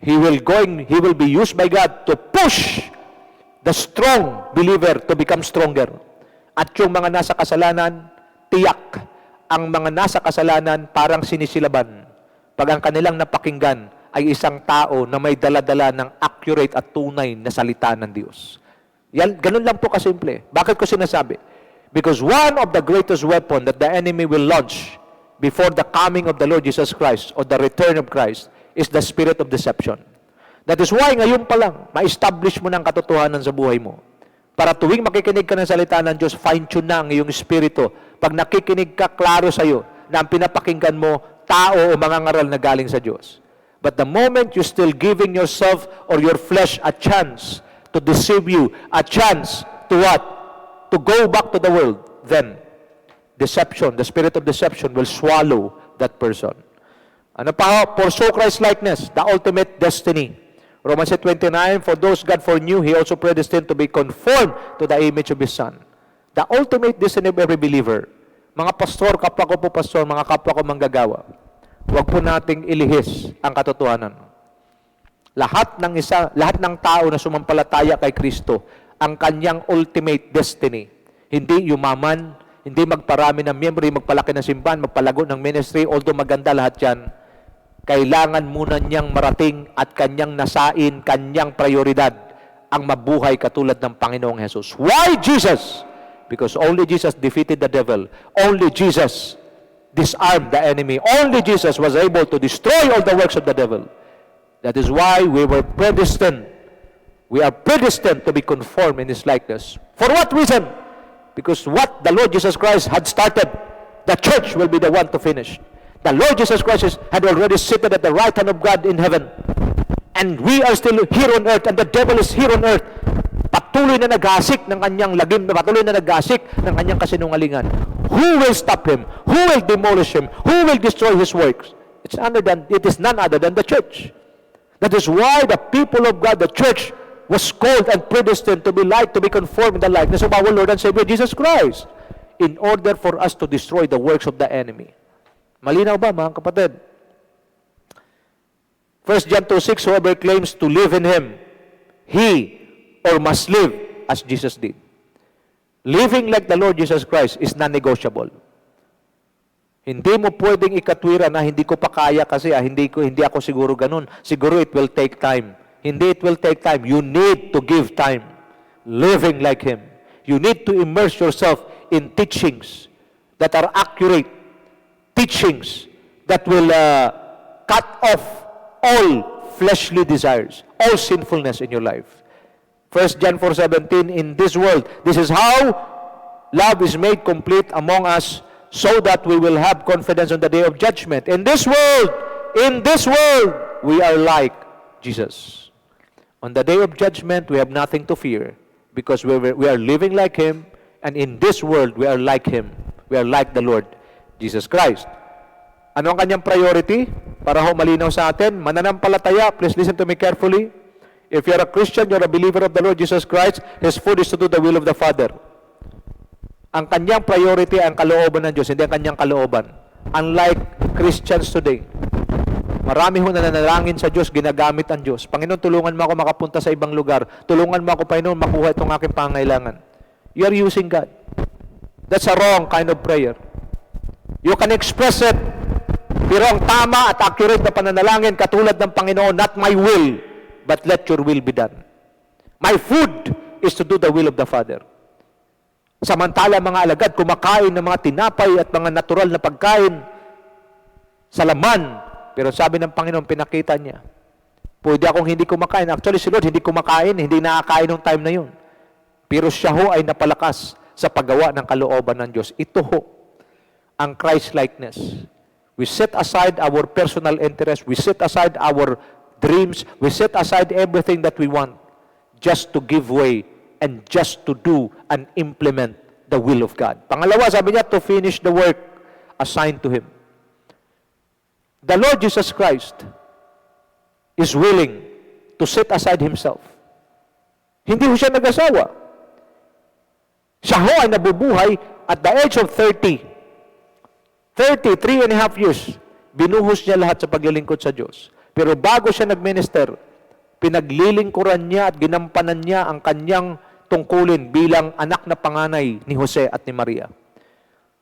Speaker 3: will be used by God to push the strong believer to become stronger. At yung mga nasa kasalanan, tiyak, ang mga nasa kasalanan parang sinisilaban. Pag ang kanilang napakinggan ay isang tao na may dala-dala ng accurate at tunay na salita ng Diyos. Yan, ganun lang po kasimple. Bakit ko sinasabi? Because one of the greatest weapon that the enemy will launch before the coming of the Lord Jesus Christ or the return of Christ is the spirit of deception. That is why ngayon pa lang, ma-establish mo ng katotohanan sa buhay mo. Para tuwing makikinig ka ng salita ng Diyos, fine-tune na ang iyong espiritu. Pag nakikinig ka, klaro sa iyo na ang pinapakinggan mo, tao o mga ngaral na galing sa Diyos. But the moment you're still giving yourself or your flesh a chance to deceive you, a chance to what? To go back to the world, then deception, the spirit of deception will swallow that person. Ano pa? Pursue Christ-likeness, the ultimate destiny. Romans 8:29, for those God foreknew, He also predestined to be conformed to the image of His Son. The ultimate destiny of every believer. Mga pastor, kapwa ko po pastor, mga kapwa ko manggagawa, huwag po nating ilihis ang katotohanan. Lahat ng tao na sumampalataya kay Kristo, ang kanyang ultimate destiny. Hindi yumaman, hindi magparami ng miyembro, magpalaki ng simbahan, magpalago ng ministry, although maganda lahat yan, kailangan muna niyang marating at kanyang nasain, kanyang prioridad ang mabuhay katulad ng Panginoong Jesus. Why Jesus? Because only Jesus defeated the devil. Only Jesus disarmed the enemy. Only Jesus was able to destroy all the works of the devil. That is why we were predestined. We are predestined to be conformed in His likeness. For what reason? Because what the Lord Jesus Christ had started, the church will be the one to finish. The Lord Jesus Christ had already seated at the right hand of God in heaven. And we are still here on earth, and the devil is here on earth. Patuloy na naghasik ng kanyang lagim, patuloy na naghasik ng kanyang kasinungalingan. Who will stop him? Who will demolish him? Who will destroy his works? It is none other than the church. That is why the people of God, the church, was called and predestined to be conformed in the likeness of our Lord and Savior Jesus Christ, in order for us to destroy the works of the enemy. Malinaw ba, mga kapatid? 1 John 2:6, whoever claims to live in Him, he or must live as Jesus did. Living like the Lord Jesus Christ is non-negotiable. Hindi mo pwedeng ikatwira na hindi ko pa kaya kasi hindi ako siguro ganun. Siguro it will take time. Hindi it will take time. You need to give time. Living like Him. You need to immerse yourself in teachings that are accurate. Teachings that will cut off all fleshly desires, all sinfulness in your life. 1 John 4:17, in this world, this is how love is made complete among us, so that we will have confidence on the day of judgment. In this world, we are like Jesus. On the day of judgment, we have nothing to fear, because we are living like Him, and in this world, we are like Him. We are like the Lord Jesus Christ. Ano ang kanyang priority? Para ho malinaw sa atin, mananampalataya, please listen to me carefully. If you're a Christian, you're a believer of the Lord Jesus Christ, His food is to do the will of the Father. Ang kanyang priority ay ang kalooban ng Diyos, hindi ang kanyang kalooban. Unlike Christians today, marami ho nananalangin sa Diyos, ginagamit ang Diyos. Panginoon, tulungan mo ako makapunta sa ibang lugar. Tulungan mo ako, Panginoon, makuha itong aking pangailangan. You are using God. That's a wrong kind of prayer. You can express it, pero ang tama at accurate na pananalangin, katulad ng Panginoon, not my will, but let your will be done. My food is to do the will of the Father. Samantala mga alagad, kumakain ng mga tinapay at mga natural na pagkain sa laman. Pero sabi ng Panginoon, pinakita niya, pwede akong hindi kumakain. Actually, si Lord hindi kumakain, hindi nakakain ng time na yun. Pero siya ho ay napalakas sa paggawa ng kalooban ng Diyos. Ito ho ang Christ-likeness. We set aside our personal interest, we set aside our dreams, we set aside everything that we want just to give way and just to do and implement the will of God. Pangalawa, sabi niya, to finish the work assigned to Him. The Lord Jesus Christ is willing to set aside Himself. Hindi ho siya nag-asawa. Siya ho ay nabubuhay at the age of 3.5 years, binuhos niya lahat sa paglilingkod sa Diyos. Pero bago siya nag-minister, pinaglilingkuran niya at ginampanan niya ang kanyang tungkulin bilang anak na panganay ni Jose at ni Maria.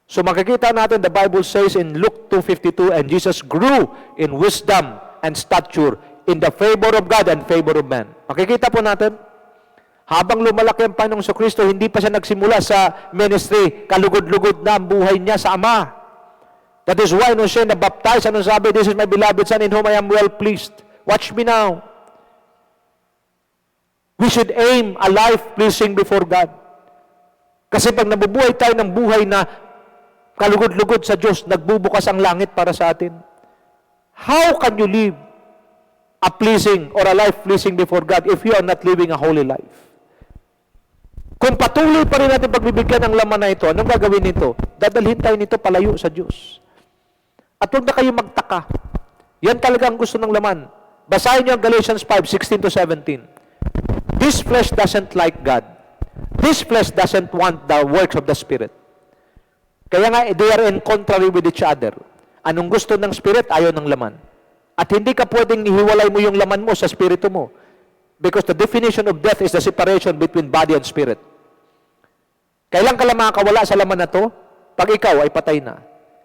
Speaker 3: So makikita natin, the Bible says in Luke 2:52, and Jesus grew in wisdom and stature in the favor of God and favor of man. Makikita po natin, habang lumalaki ang Panginoong Kristo, hindi pa siya nagsimula sa ministry, kalugod-lugod na ang buhay niya sa Ama. That is why nung siya na-baptize, ano sabi, this is my beloved Son in whom I am well pleased. Watch me now. We should aim a life pleasing before God. Kasi pag nabubuhay tayo ng buhay na kalugod-lugod sa Diyos, nagbubukas ang langit para sa atin. How can you live a pleasing or a life pleasing before God if you are not living a holy life? Kung patuloy pa rin natin pagbibigyan ng laman na ito, anong gagawin nito? Dadalhin tayo nito palayo sa Diyos. At huwag na kayo magtaka. Yan talaga ang gusto ng laman. Basahin niyo ang Galatians 5:16-17. This flesh doesn't like God. This flesh doesn't want the works of the Spirit. Kaya nga, they are in contrary with each other. Anong gusto ng Spirit, ayaw ng laman. At hindi ka pwedeng ihiwalay mo yung laman mo sa Spirito mo. Because the definition of death is the separation between body and spirit. Kailan ka lang makakawala sa laman na to? Pag ikaw ay patay na.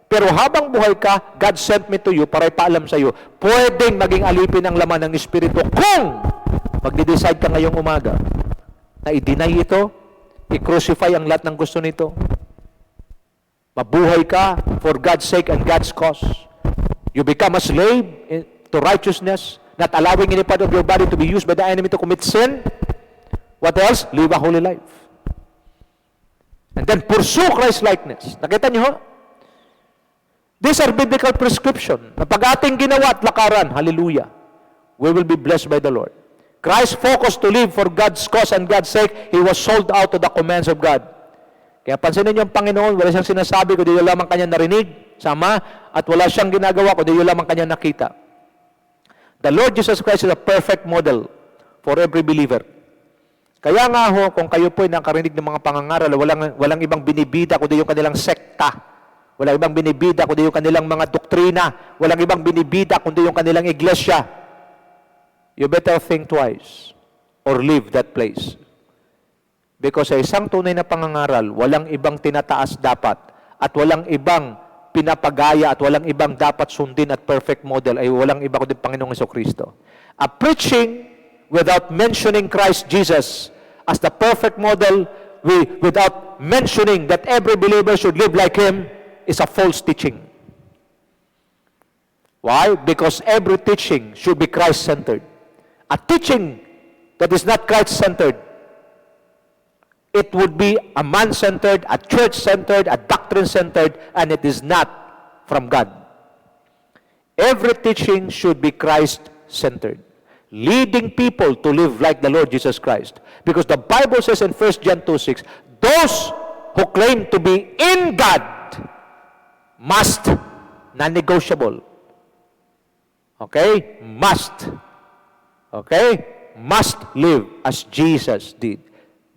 Speaker 3: Pero habang buhay ka, God sent me to you para ipaalam sa iyo, pwedeng maging alipin ang laman ng Espiritu kung magde-decide ka ngayong umaga na i-deny ito, i-crucify ang lahat ng gusto nito. Mabuhay ka for God's sake and God's cause. You become a slave to righteousness, not allowing any part of your body to be used by the enemy to commit sin. What else? Live a holy life. And then pursue Christ-likeness. Nakita niyo ho? These are biblical prescription. Na pag ating ginawa at lakaran, hallelujah, we will be blessed by the Lord. Christ focused to live for God's cause and God's sake. He was sold out to the commands of God. Kaya pansinin niyo ang Panginoon, wala siyang sinasabi, kundi yun lamang kanya narinig, sama, at wala siyang ginagawa, kundi yun lamang kanya nakita. The Lord Jesus Christ is a perfect model for every believer. Kaya nga ho, kung kayo po ay nakarinig ng mga pangangaral, walang ibang binibida kundi yung kanilang sekta. Walang ibang binibida kundi yung kanilang mga doktrina. Walang ibang binibida kundi yung kanilang iglesia. You better think twice or leave that place. Because sa isang tunay na pangangaral, walang ibang tinataas dapat at walang ibang pinapagaya at walang ibang dapat sundin at perfect model ay walang iba kundi Panginoong Jesucristo. A preaching without mentioning Christ Jesus as the perfect model, without mentioning that every believer should live like Him, is a false teaching. Why? Because every teaching should be Christ-centered. A teaching that is not Christ-centered, it would be a man-centered, a church-centered, a doctrine-centered, and it is not from God. Every teaching should be Christ-centered, leading people to live like the Lord Jesus Christ. Because the Bible says in 1 John 2:6, those who claim to be in God must, non-negotiable, okay, must live as Jesus did.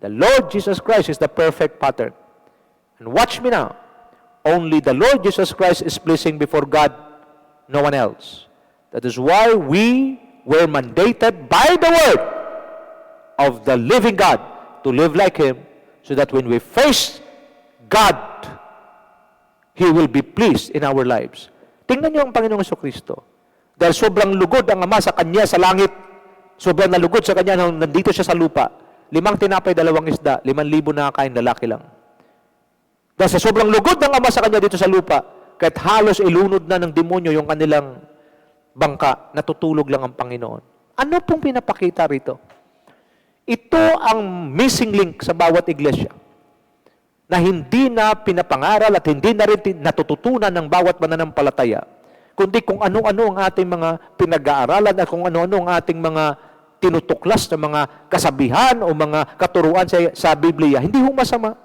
Speaker 3: The Lord Jesus Christ is the perfect pattern. And watch me now, only the Lord Jesus Christ is pleasing before God, no one else. That is why we were mandated by the word of the living God to live like Him, so that when we face God, He will be pleased in our lives. Tingnan niyo ang Panginoong Jesucristo. Dahil sobrang lugod ang Ama sa Kanya sa langit, sobrang nalugod sa Kanya nung nandito siya sa lupa. 5 tinapay, 2 isda, 5,000 nakakain, lalaki lang. Dahil sa sobrang lugod ng Ama sa Kanya dito sa lupa, kahit halos ilunod na ng demonyo yung kanilang bangka, natutulog lang ang Panginoon. Ano pong pinapakita rito? Ito ang missing link sa bawat iglesia. na hindi na pinapangaral at hindi na rin natututunan ng bawat mananampalataya, kundi kung ano-ano ang ating mga pinag-aaralan at kung ano-ano ang ating mga tinutuklas na mga kasabihan o mga katuruan sa Biblia, hindi ho masama.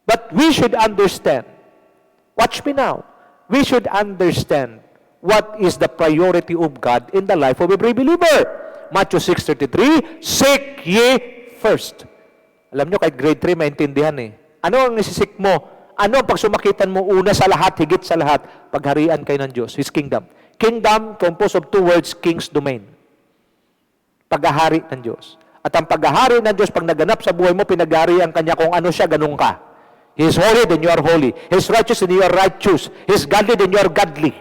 Speaker 3: But we should understand, watch me now, we should understand what is the priority of God in the life of every believer. Matthew 6:33, seek ye first. Alam nyo, kahit grade 3, maintindihan eh. Ano ang isisik mo? Ano ang pagsumakitan mo una sa lahat, higit sa lahat? Pagharian kayo ng Diyos, His kingdom. Kingdom, composed of two words, king's domain. Paghahari ng Diyos. At ang paghahari ng Diyos, pag naganap sa buhay mo, pinaghaharian Kanya kung ano siya, ganun ka. He is holy, then you are holy. He is righteous, then you are righteous. He is godly, then you are godly.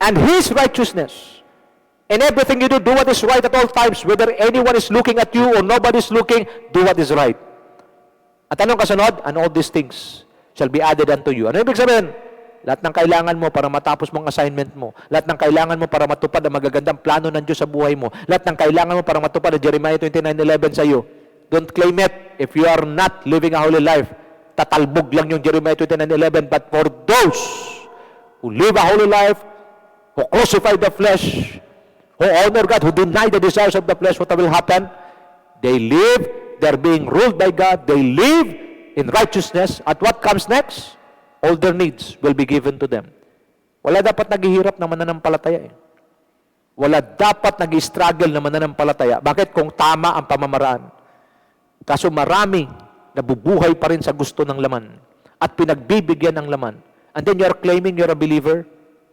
Speaker 3: And His righteousness, in everything you do, do what is right at all times. Whether anyone is looking at you or nobody is looking, do what is right. At anong kasunod? And all these things shall be added unto you. Ano ibig sabihin? Lahat ng kailangan mo para matapos mong assignment mo. Lahat ng kailangan mo para matupad ang magagandang plano ng Diyos sa buhay mo. Lahat ng kailangan mo para matupad ang Jeremiah 29:11 sa iyo. Don't claim it if you are not living a holy life. Tatalbog lang yung Jeremiah 29:11. But for those who live a holy life, who crucify the flesh, who honor God, who deny the desires of the flesh, what will happen? They live, they're being ruled by God, they live in righteousness, at what comes next? All their needs will be given to them. Wala dapat naghihirap na mananampalataya eh. Wala dapat nag-struggle na mananampalataya. Bakit? Kung tama ang pamamaraan. Kaso marami nabubuhay pa rin sa gusto ng laman at pinagbibigyan ng laman. And then you're claiming you're a believer,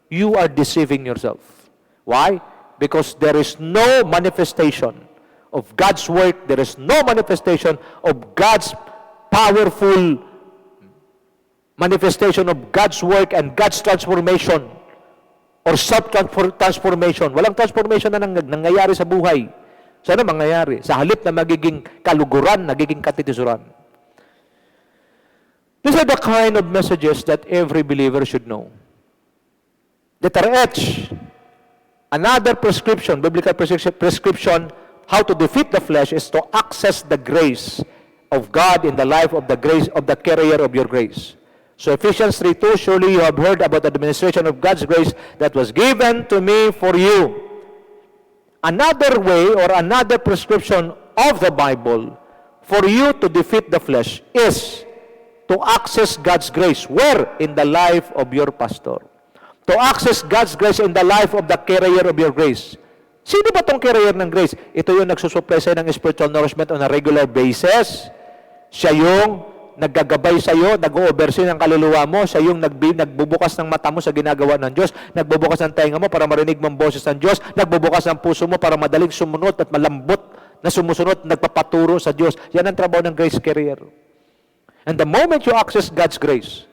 Speaker 3: you are deceiving yourself. Why? Because there is no manifestation of God's work, there is no manifestation of God's powerful manifestation of God's work and God's transformation or self-transformation. Walang transformation na nangyayari sa buhay. So ano mangyayari? Sa halip na magiging kaluguran, nagiging katitisuran. These are the kind of messages that every believer should know. Letter H, another prescription, biblical prescription, how to defeat the flesh is to access the grace of God in the life of the grace of the carrier of your grace. So Ephesians 3:2, surely you have heard about the administration of God's grace that was given to me for you. Another way or another prescription of the Bible for you to defeat the flesh is to access God's grace. Where? In the life of your pastor. To access God's grace in the life of the carrier of your grace. Sino ba itong carrier ng grace? Ito yung nagsusupply sa'yo ng spiritual nourishment on a regular basis. Siya yung naggagabay sa'yo, nag-oversee ng kaluluwa mo, siya yung nagbubukas ng mata mo sa ginagawa ng Diyos, nagbubukas ng tenga mo para marinig mong boses ng Diyos, nagbubukas ng puso mo para madaling sumunod at malambot na sumusunod, nagpapaturo sa Diyos. Yan ang trabaho ng grace carrier. And the moment you access God's grace,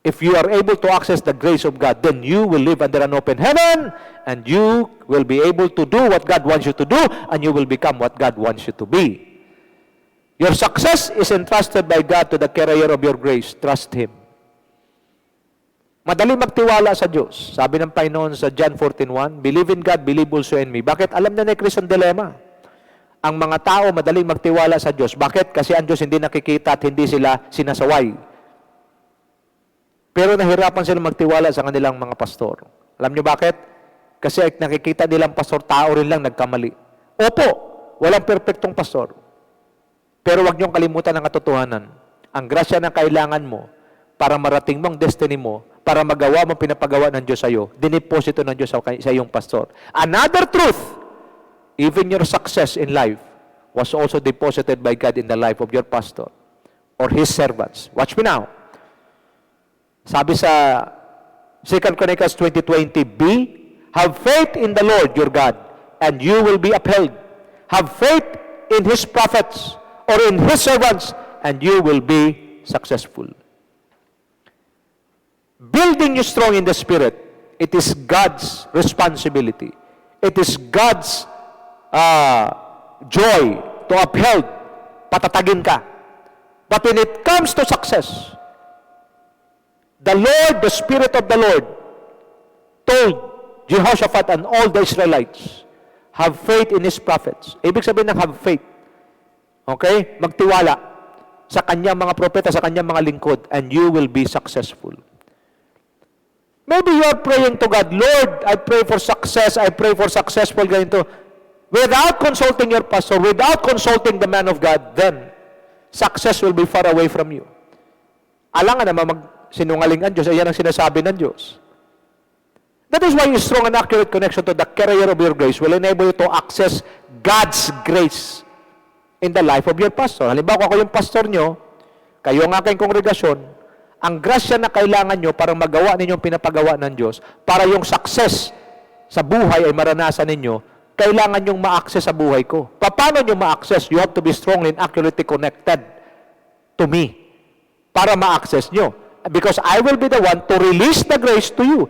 Speaker 3: if you are able to access the grace of God, then you will live under an open heaven, and you will be able to do what God wants you to do, and you will become what God wants you to be. Your success is entrusted by God to the carrier of your grace. Trust Him. Madali magtiwala sa Diyos. Sabi ng Panginoon sa John 14:1, believe in God, believe also in me. Bakit? Alam na ni Kristo ang dilema. Ang mga tao madaling magtiwala sa Diyos. Bakit? Kasi ang Diyos hindi nakikita at hindi sila sinasaway. Pero nahirapan sila magtiwala sa kanilang mga pastor. Alam niyo bakit? Kasi nakikita nilang pastor, tao rin lang nagkamali. Opo, walang perfectong pastor. Pero huwag niyong kalimutan ang katotohanan. Ang grasya na kailangan mo para marating mo ang destiny mo, para magawa mo pinapagawa ng Diyos sa iyo, diniposito ng Diyos sa iyong pastor. Another truth, even your success in life was also deposited by God in the life of your pastor or his servants. Watch me now. Sabi sa 2 Chronicles 20:20b, have faith in the Lord your God, and you will be upheld. Have faith in His prophets or in His servants, and you will be successful. Building you strong in the Spirit, it is God's responsibility. It is God's joy to uphold, patatagin ka. But when it comes to success, the Lord, the Spirit of the Lord, told Jehoshaphat and all the Israelites, have faith in His prophets. Ibig sabihin ng have faith. Okay? Magtiwala. sa kanyang mga propeta, sa kanyang mga lingkod, and you will be successful. Maybe you are praying to God, Lord, I pray for success, I pray for successful ganito. Without consulting your pastor, without consulting the man of God, then success will be far away from you. Alangan naman magsinungaling ang Diyos, ayan ang sinasabi ng Diyos. That is why a strong and accurate connection to the carrier of your grace will enable you to access God's grace in the life of your pastor. Halimbawa, ako yung pastor nyo, kayo ang aking kongregasyon, ang grasya na kailangan nyo para magawa ninyong pinapagawa ng Diyos, para yung success sa buhay ay maranasan ninyo, kailangan nyong ma-access sa buhay ko. Paano nyo ma-access? You have to be strongly and accurately connected to me para ma-access nyo. Because I will be the one to release the grace to you.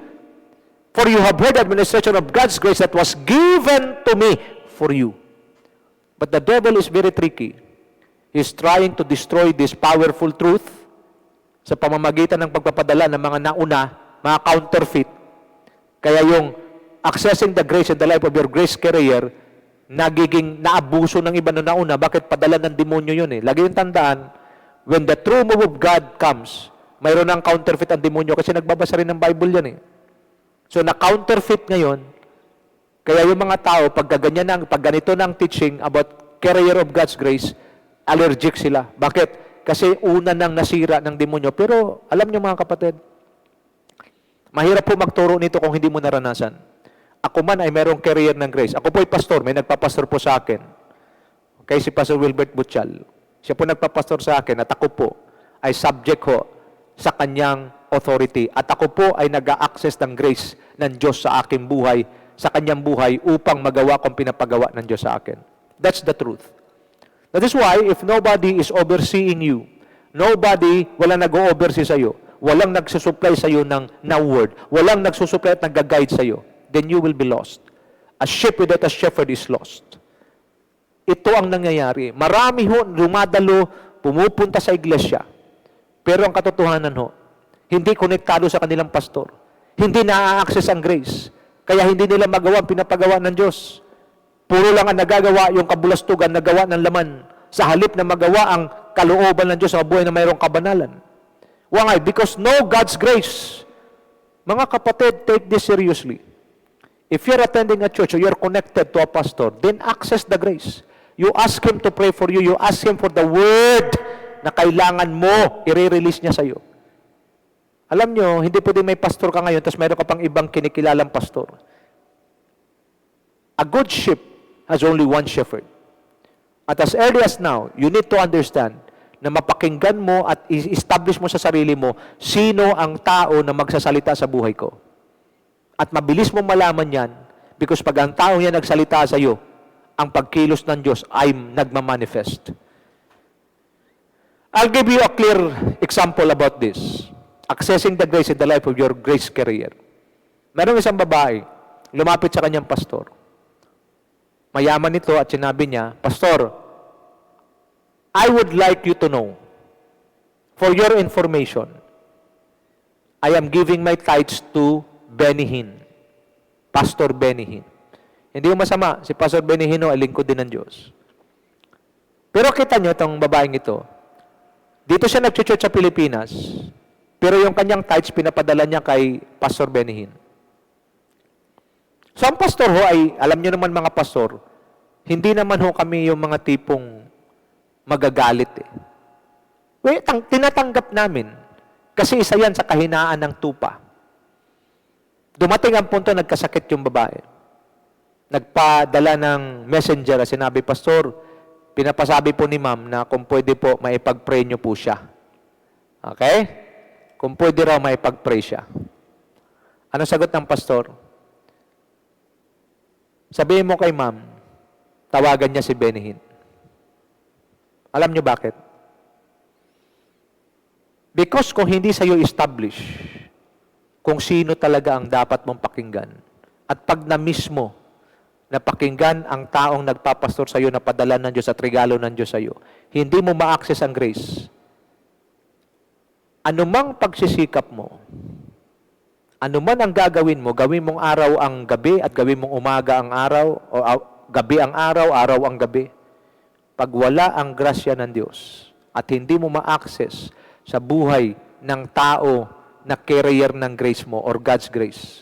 Speaker 3: For you have heard the administration of God's grace that was given to me for you. But the devil is very tricky. He's trying to destroy this powerful truth sa pamamagitan ng pagpapadala ng mga nauna, mga counterfeit. Kaya yung accessing the grace in the life of your grace carrier, nagiging naabuso ng iba na nauna. Bakit? Padala ng demonyo yun eh. Lagi yung tandaan, when the true move of God comes, mayroon ng counterfeit ang demonyo kasi nagbabasa rin ng Bible yan eh. So, na-counterfeit ngayon, kaya yung mga tao, pag ganito ng teaching about carrier of God's grace, allergic sila. Bakit? Kasi una nang nasira ng demonyo. Pero, alam niyo mga kapatid, mahirap po magturo nito kung hindi mo naranasan. Ako man ay merong carrier ng grace. Ako po ay pastor, may nagpapastor po sa akin. Okay, si Pastor Wilbert Butchal. Siya po nagpapastor sa akin at ako po ay subject ho sa kanyang authority. At ako po ay nag-a-access ng grace ng Diyos sa aking buhay, sa kanyang buhay, upang magawa kong pinapagawa ng Diyos sa akin. That's the truth. That is why, if nobody is overseeing you, walang nag-o-oversee sa iyo, walang nagsusupply sa iyo ng word, walang nagsusupply at nag-guide sa iyo, then you will be lost. A sheep without a shepherd is lost. Ito ang nangyayari. Marami ho, dumadalo, pumupunta sa iglesia. Pero ang katotohanan ho, hindi konektado sa kanilang pastor. Hindi na-access ang grace. Kaya hindi nila magawa ang pinapagawa ng Diyos. Puro lang ang nagagawa yung kabulastugan, nagawa ng laman. Sa halip na magawa ang kalooban ng Diyos sa buhay na mayroong kabanalan. Why? Because no God's grace. Mga kapatid, take this seriously. If you're attending a church or you're connected to a pastor, then access the grace. You ask him to pray for you. You ask him for the word na kailangan mo, i-release niya sa iyo. Alam nyo, hindi pwede may pastor ka ngayon, tapos mayroon ka pang ibang kinikilalang pastor. A good sheep has only one shepherd. At as early as now, you need to understand na mapakinggan mo at i-establish mo sa sarili mo sino ang tao na magsasalita sa buhay ko. At mabilis mo malaman yan because pag ang tao yan nagsalita sa iyo, ang pagkilos ng Diyos ay nagmamanifest. I'll give you a clear example about this. Accessing the grace in the life of your grace carrier. Merong isang babae, lumapit sa kanyang pastor. Mayaman ito at sinabi niya, Pastor, I would like you to know, for your information, I am giving my tithes to Benny Hinn, Pastor Benny Hinn. Hindi yung masama, si Pastor Benny Hinn ay lingkod din ng Diyos. Pero kita nyo itong babaeng ito, dito siya nag-church sa Pilipinas, pero yung kanyang tithes pinapadala niya kay Pastor Benny Hinn. So ang pastor ho ay, alam niyo naman mga pastor, hindi naman ho kami yung mga tipong magagalit eh. Well, tinatanggap namin kasi isa yan sa kahinaan ng tupa. Dumating ang punto nagkasakit yung babae. Nagpadala ng messenger at sinabi, Pastor, pinapasabi po ni ma'am na kung pwede po, maipag-pray niyo po siya. Okay? Kung pwede raw, maipag-pray siya. Ano sagot ng pastor? Sabihin mo kay ma'am, tawagan niya si Benny Hinn. Alam niyo bakit? Because kung hindi sa'yo establish kung sino talaga ang dapat mong pakinggan, at pag na-miss mo na pakinggan ang taong nagpapastor sa'yo na padala ng Diyos at regalo ng Diyos sa'yo, hindi mo ma-access ang grace. Anumang pagsisikap mo, anuman ang gagawin mo, gawin mong araw ang gabi at gawin mong umaga ang araw, o gabi ang araw, araw ang gabi. Pag wala ang grasya ng Diyos, at hindi mo ma-access sa buhay ng tao na carrier ng grace mo or God's grace,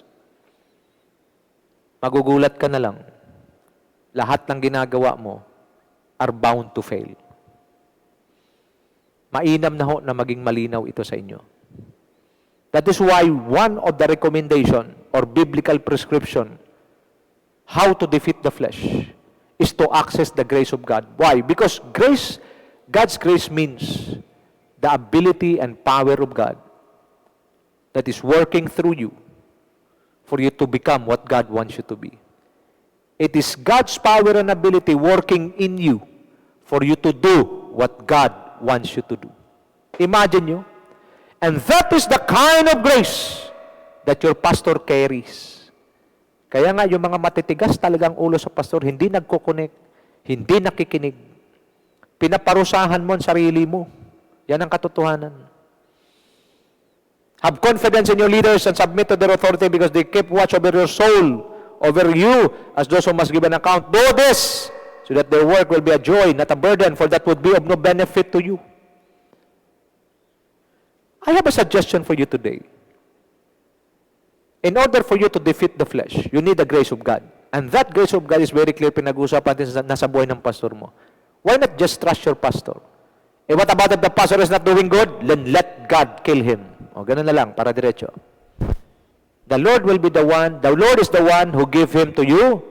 Speaker 3: magugulat ka na lang. Lahat ng ginagawa mo are bound to fail. Mainam na ho na maging malinaw ito sa inyo. That is why one of the recommendation or biblical prescription how to defeat the flesh is to access the grace of God. Why? Because grace, God's grace means the ability and power of God that is working through you for you to become what God wants you to be. It is God's power and ability working in you for you to do what God wants you to do. Imagine you. And that is the kind of grace that your pastor carries. Kaya nga yung mga matitigas talagang ulo sa pastor, hindi nagkukunik, hindi nakikinig. Pinaparusahan mo ang sarili mo. Yan ang katotohanan. Have confidence in your leaders and submit to their authority because they keep watch over your soul, over you, as those who must give an account. Do this, so that their work will be a joy, not a burden, for that would be of no benefit to you. I have a suggestion for you today. In order for you to defeat the flesh, you need the grace of God. And that grace of God is very clear, pinag-uusapan din nasa buhay ng pastor mo. Why not just trust your pastor? Eh, what about if the pastor is not doing good? Then let God kill him. O, ganun na lang, para diretso. The Lord will be the one, the Lord is the one who gave him to you,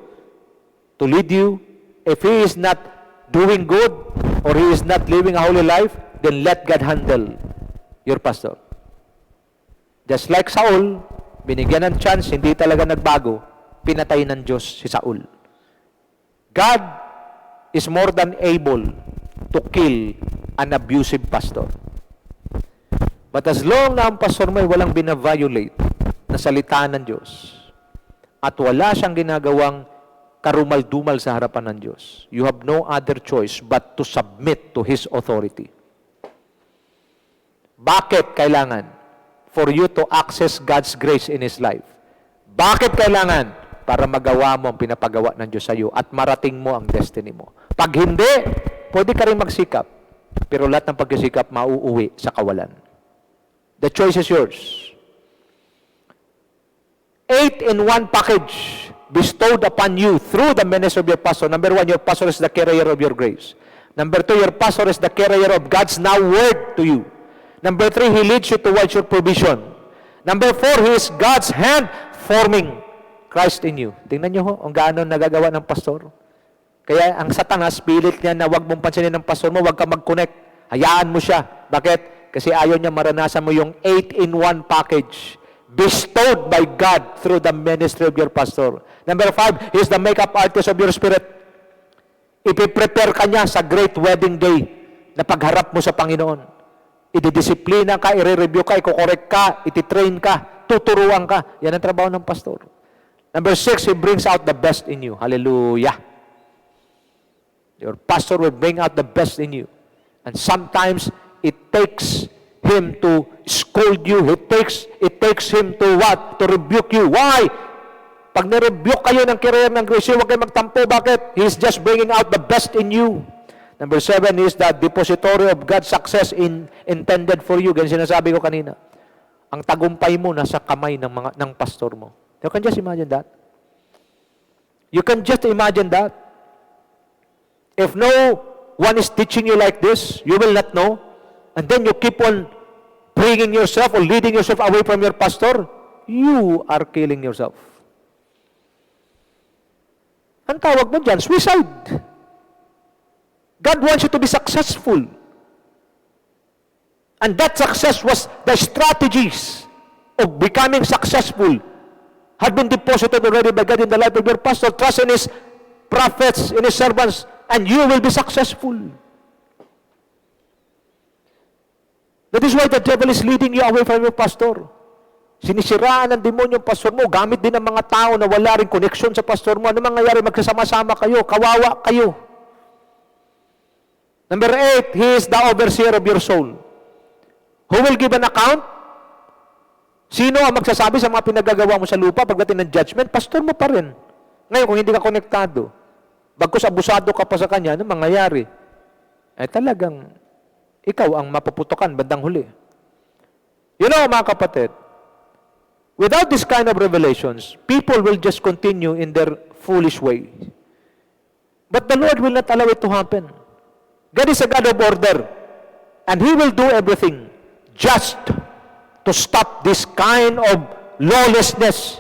Speaker 3: to lead you. If he is not doing good, or he is not living a holy life, then let God handle your pastor. Just like Saul, binigyan ng chance, hindi talaga nagbago, pinatay ng Diyos si Saul. God is more than able to kill an abusive pastor. But as long na ang pastor mo ay walang binaviolate na salita ng Diyos, at wala siyang ginagawang karumal-dumal sa harapan ng Diyos, you have no other choice but to submit to His authority. Bakit kailangan? For you to access God's grace in His life. Bakit kailangan? Para magawa mo ang pinapagawa ng Diyos sa iyo at marating mo ang destiny mo. Pag hindi, pwede ka rin magsikap. Pero lahat ng pagsisikap mauuwi sa kawalan. The choice is yours. 8-in-1 package bestowed upon you through the ministry of your pastor. Number 1, your pastor is the carrier of your grace. Number 2, your pastor is the carrier of God's now word to you. Number 3, he leads you towards your provision. Number 4, he is God's hand forming Christ in you. Tingnan nyo ho, ang gaano nagagawa ng pastor. Kaya ang Satanas, pilit niya na huwag mong pansinin ng pastor mo, huwag ka mag-connect. Hayaan mo siya. Bakit? Kasi ayaw niya maranasan mo yung 8-in-1 package bestowed by God through the ministry of your pastor. Number 5, he is the makeup artist of your spirit. Ipiprepare ka niya sa great wedding day na pagharap mo sa Panginoon. Ididisiplina ka, i-review ka, i-correct ka, ititrain ka, tuturuan ka. Yan ang trabaho ng pastor. Number 6, he brings out the best in you. Hallelujah. Your pastor will bring out the best in you. And sometimes, it takes him to scold you. It takes him to what? To rebuke you. Why? Pag nirebuke kayo ng carrier ng grace, huwag kayo magtampo. Bakit? He's just bringing out the best in you. Number 7 is the depository of God's success intended for you. Ganyan sinasabi ko kanina. Ang tagumpay mo nasa kamay ng pastor mo. You can just imagine that. You can just imagine that. If no one is teaching you like this, you will not know. And then you keep on bringing yourself or leading yourself away from your pastor, you are killing yourself. Ang tawag mo dyan, suicide. God wants you to be successful. And that success was the strategies of becoming successful had been deposited already by God in the life of your pastor. Trust in His prophets, in His servants, and you will be successful. That is why the devil is leading you away from your pastor. Sinisiraan ng demonyo yung pastor mo, gamit din ng mga tao na wala rin connection sa pastor mo. Ano mangyayari? Magsasama-sama kayo, kawawa kayo. Number 8, he is the overseer of your soul. Who will give an account? Sino ang magsasabi sa mga pinagagawa mo sa lupa pagdating ng judgment? Pastor mo pa rin. Ngayon, kung hindi ka konektado, bagkus abusado ka pa sa kanya, ano mangyayari? Eh talagang ikaw ang mapuputukan bandang huli. You know, mga kapatid, without this kind of revelations, people will just continue in their foolish way. But the Lord will not allow it to happen. God is a God of order, and He will do everything just to stop this kind of lawlessness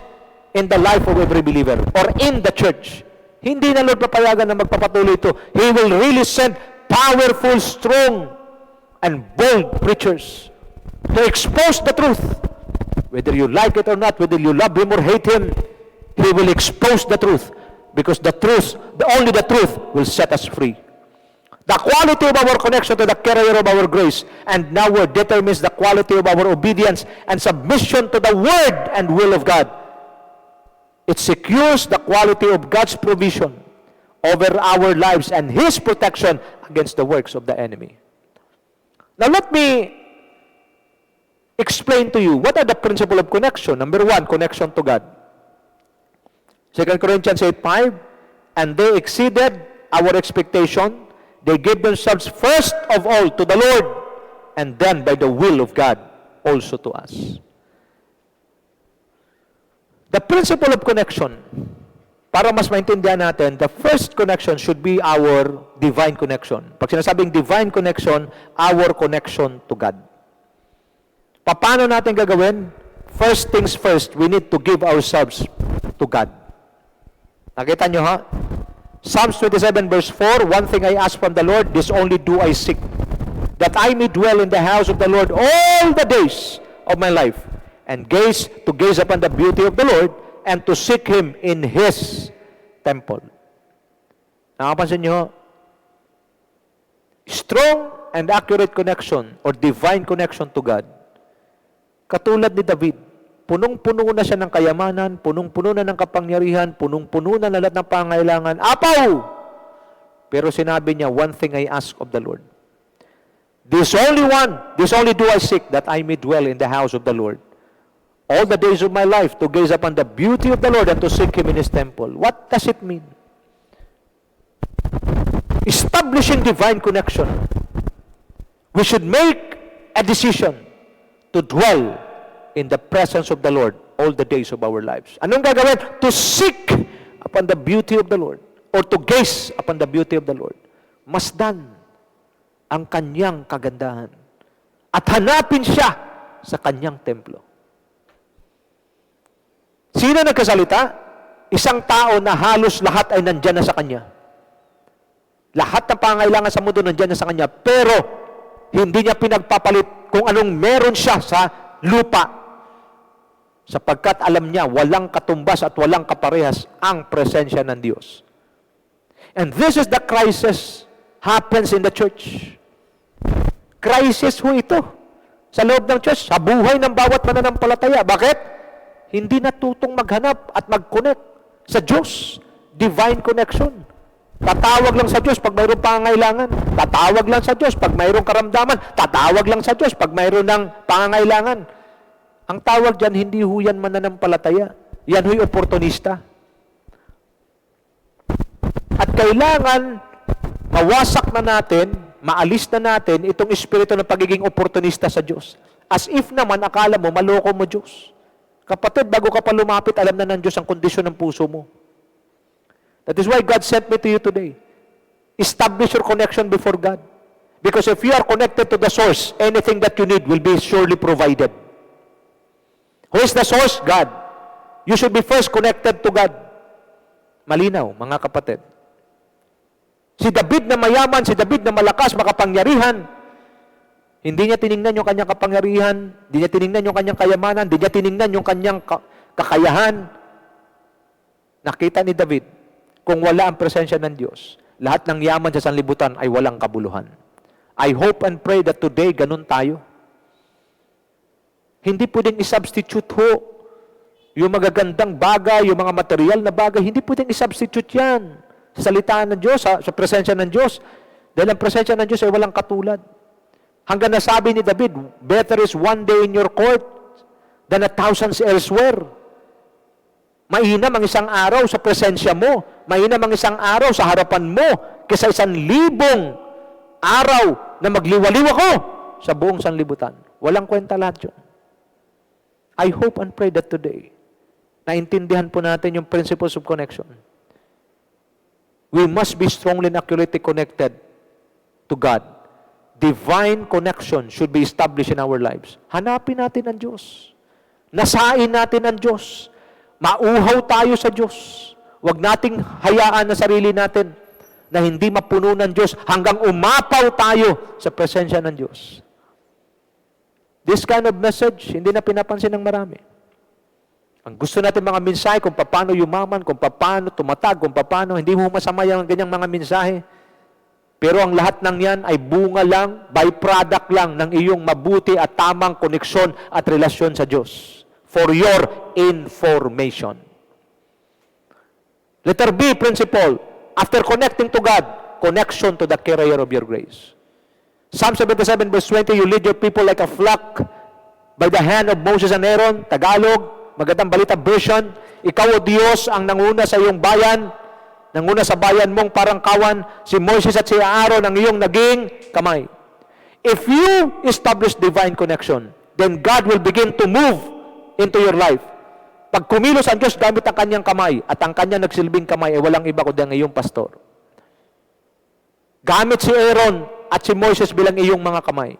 Speaker 3: in the life of every believer or in the church. Hindi na Lord papayagan na magpapatuloy ito. He will really send powerful, strong, and bold preachers to expose the truth. Whether you like it or not, whether you love Him or hate Him, He will expose the truth. Because the truth, only the truth will set us free. The quality of our connection to the carrier of our grace and now determines the quality of our obedience and submission to the word and will of God. It secures the quality of God's provision over our lives and His protection against the works of the enemy. Now let me explain to you what are the principle of connection. Number one, connection to God. 2 Corinthians 8:5, and they exceeded our expectation. They gave themselves first of all to the Lord, and then by the will of God also to us. The principle of connection, para mas maintindihan natin, the first connection should be our divine connection. Pag sinasabing divine connection, our connection to God. Paano natin gagawin? First things first, we need to give ourselves to God. Nakita nyo ha? Psalms 27 verse 4, one thing I ask from the Lord, this only do I seek, that I may dwell in the house of the Lord all the days of my life, and gaze upon the beauty of the Lord, and to seek Him in His temple. Nakapansin nyo? Strong and accurate connection or divine connection to God. Katulad ni David, punong-puno na siya ng kayamanan, punong-puno na ng kapangyarihan, punong-puno na lahat ng pangailangan. Apaw! Pero sinabi niya, one thing I ask of the Lord. This only do I seek, that I may dwell in the house of the Lord all the days of my life, to gaze upon the beauty of the Lord and to seek Him in His temple. What does it mean? Establishing divine connection. We should make a decision to dwell in the presence of the Lord all the days of our lives. Anong gagawin? To seek upon the beauty of the Lord, or to gaze upon the beauty of the Lord. Masdan ang kanyang kagandahan at hanapin siya sa kanyang templo. Sino nagkasalita? Isang tao na halos lahat ay nandyan na sa kanya. Lahat ng pangailangan sa mundo nandyan na sa kanya, pero hindi niya pinagpapalit kung anong meron siya sa lupa, sapagkat alam niya walang katumbas at walang kaparehas ang presensya ng Diyos. And this is the crisis happens in the church. Crisis ho ito sa loob ng church, sa buhay ng bawat mananampalataya. Bakit? Hindi natutong maghanap at mag-connect sa Diyos. Divine connection. Tatawag lang sa Diyos pag mayroong pangangailangan. Tatawag lang sa Diyos pag mayroong karamdaman. Tatawag lang sa Diyos pag mayroong ng pangangailangan. Ang tawag dyan, hindi ho yan mananampalataya. Yan ho'y oportunista. At kailangan mawasak na natin, maalis na natin itong espiritu ng pagiging oportunista sa Diyos. As if naman, akala mo, maloko mo Diyos. Kapatid, bago ka pa lumapit, alam na ng Diyos ang kondisyon ng puso mo. That is why God sent me to you today. Establish your connection before God. Because if you are connected to the source, anything that you need will be surely provided. Who is the source? God. You should be first connected to God. Malinaw, mga kapatid. Si David na mayaman, si David na malakas, makapangyarihan, hindi niya tiningnan yung kanyang kapangyarihan, hindi niya tiningnan yung kanyang kayamanan, hindi niya tiningnan yung kanyang kakayahan. Nakita ni David, kung wala ang presensya ng Diyos, lahat ng yaman sa sanlibutan ay walang kabuluhan. I hope and pray that today, ganun tayo. Hindi pwedeng i-substitute ho yung magagandang bagay, yung mga material na bagay, hindi pwedeng i-substitute yan sa salitaan ng Diyos, sa presensya ng Diyos. Dahil ang presensya ng Diyos ay walang katulad. Hanggang nasabi ni David, better is one day in your court than 1,000 elsewhere. Mainam ang isang araw sa presensya mo, mainam ang isang araw sa harapan mo, kaysa 1,000 araw na magliwaliw ako sa buong sanlibutan. Walang kwenta lahat yun. I hope and pray that today, naintindihan po natin yung principles of connection. We must be strongly and accurately connected to God. Divine connection should be established in our lives. Hanapin natin ang Diyos. Nasain natin ang Diyos. Mauhaw tayo sa Diyos. Huwag nating hayaan na sarili natin na hindi mapuno ng Diyos hanggang umapaw tayo sa presensya ng Diyos. This kind of message, hindi na pinapansin ng marami. Ang gusto natin mga mensahe kung paano yumaman, kung paano tumatag, kung paano, hindi mo masama yung ganyang mga mensahe. Pero ang lahat ng yan ay bunga lang, byproduct lang ng iyong mabuti at tamang koneksyon at relasyon sa Diyos. For your information. Letter B, principle. After connecting to God, connection to the carrier of your grace. Psalm 77 verse 20, you lead your people like a flock by the hand of Moses and Aaron. Tagalog, Magandang Balita version. Ikaw, O Diyos, ang nanguna sa iyong bayan. Nanguna sa bayan mong parang kawan. Si Moses at si Aaron ang iyong naging kamay. If you establish divine connection, then God will begin to move into your life. Pag kumilos ang Diyos gamit ang kanyang kamay at ang kanyang nagsilbing kamay ay walang iba kundi ang iyong pastor. Gamit si Aaron at si Moses bilang iyong mga kamay.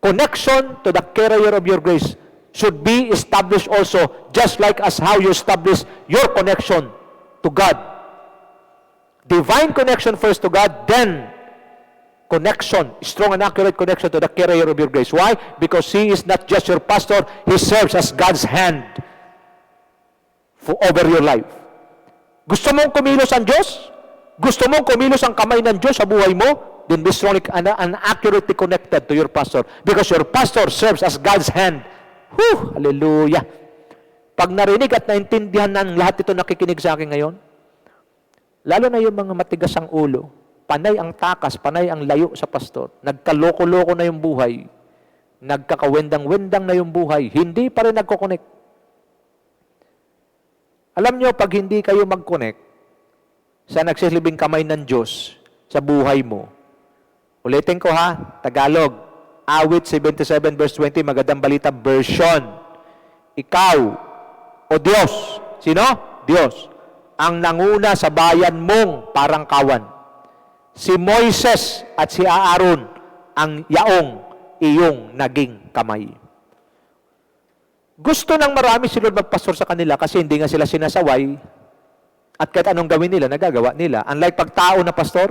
Speaker 3: Connection to the carrier of your grace should be established also just like as how you establish your connection to God. Divine connection first to God, then connection, strong and accurate connection to the carrier of your grace. Why? Because He is not just your pastor, He serves as God's hand over your life. Gusto mong kumilos ang Diyos? Gusto mong kumilos ang kamay ng Diyos sa buhay mo? Then be strongly and accurately connected to your pastor. Because your pastor serves as God's hand. Whew! Hallelujah! Pag narinig at naintindihan ng lahat ito nakikinig sa akin ngayon, lalo na yung mga matigas ang ulo, panay ang takas, panay ang layo sa pastor, nagkaloko-loko na yung buhay, nagkakawendang-wendang na yung buhay, hindi pa rin nagkoconnect. Alam nyo, pag hindi kayo mag-connect sa nagsisilbing kamay ng Diyos sa buhay mo, ulitin ko ha, Tagalog, Awit 77 verse 20, Magandang Balita version. Ikaw, o Diyos, sino? Diyos, ang nanguna sa bayan mong parang kawan. Si Moises at si Aaron ang yaong iyong naging kamay. Gusto ng marami si Lord magpastor sa kanila kasi hindi nga sila sinasaway at kahit anong gawin nila, nagagawa nila. Unlike pag tao na pastor,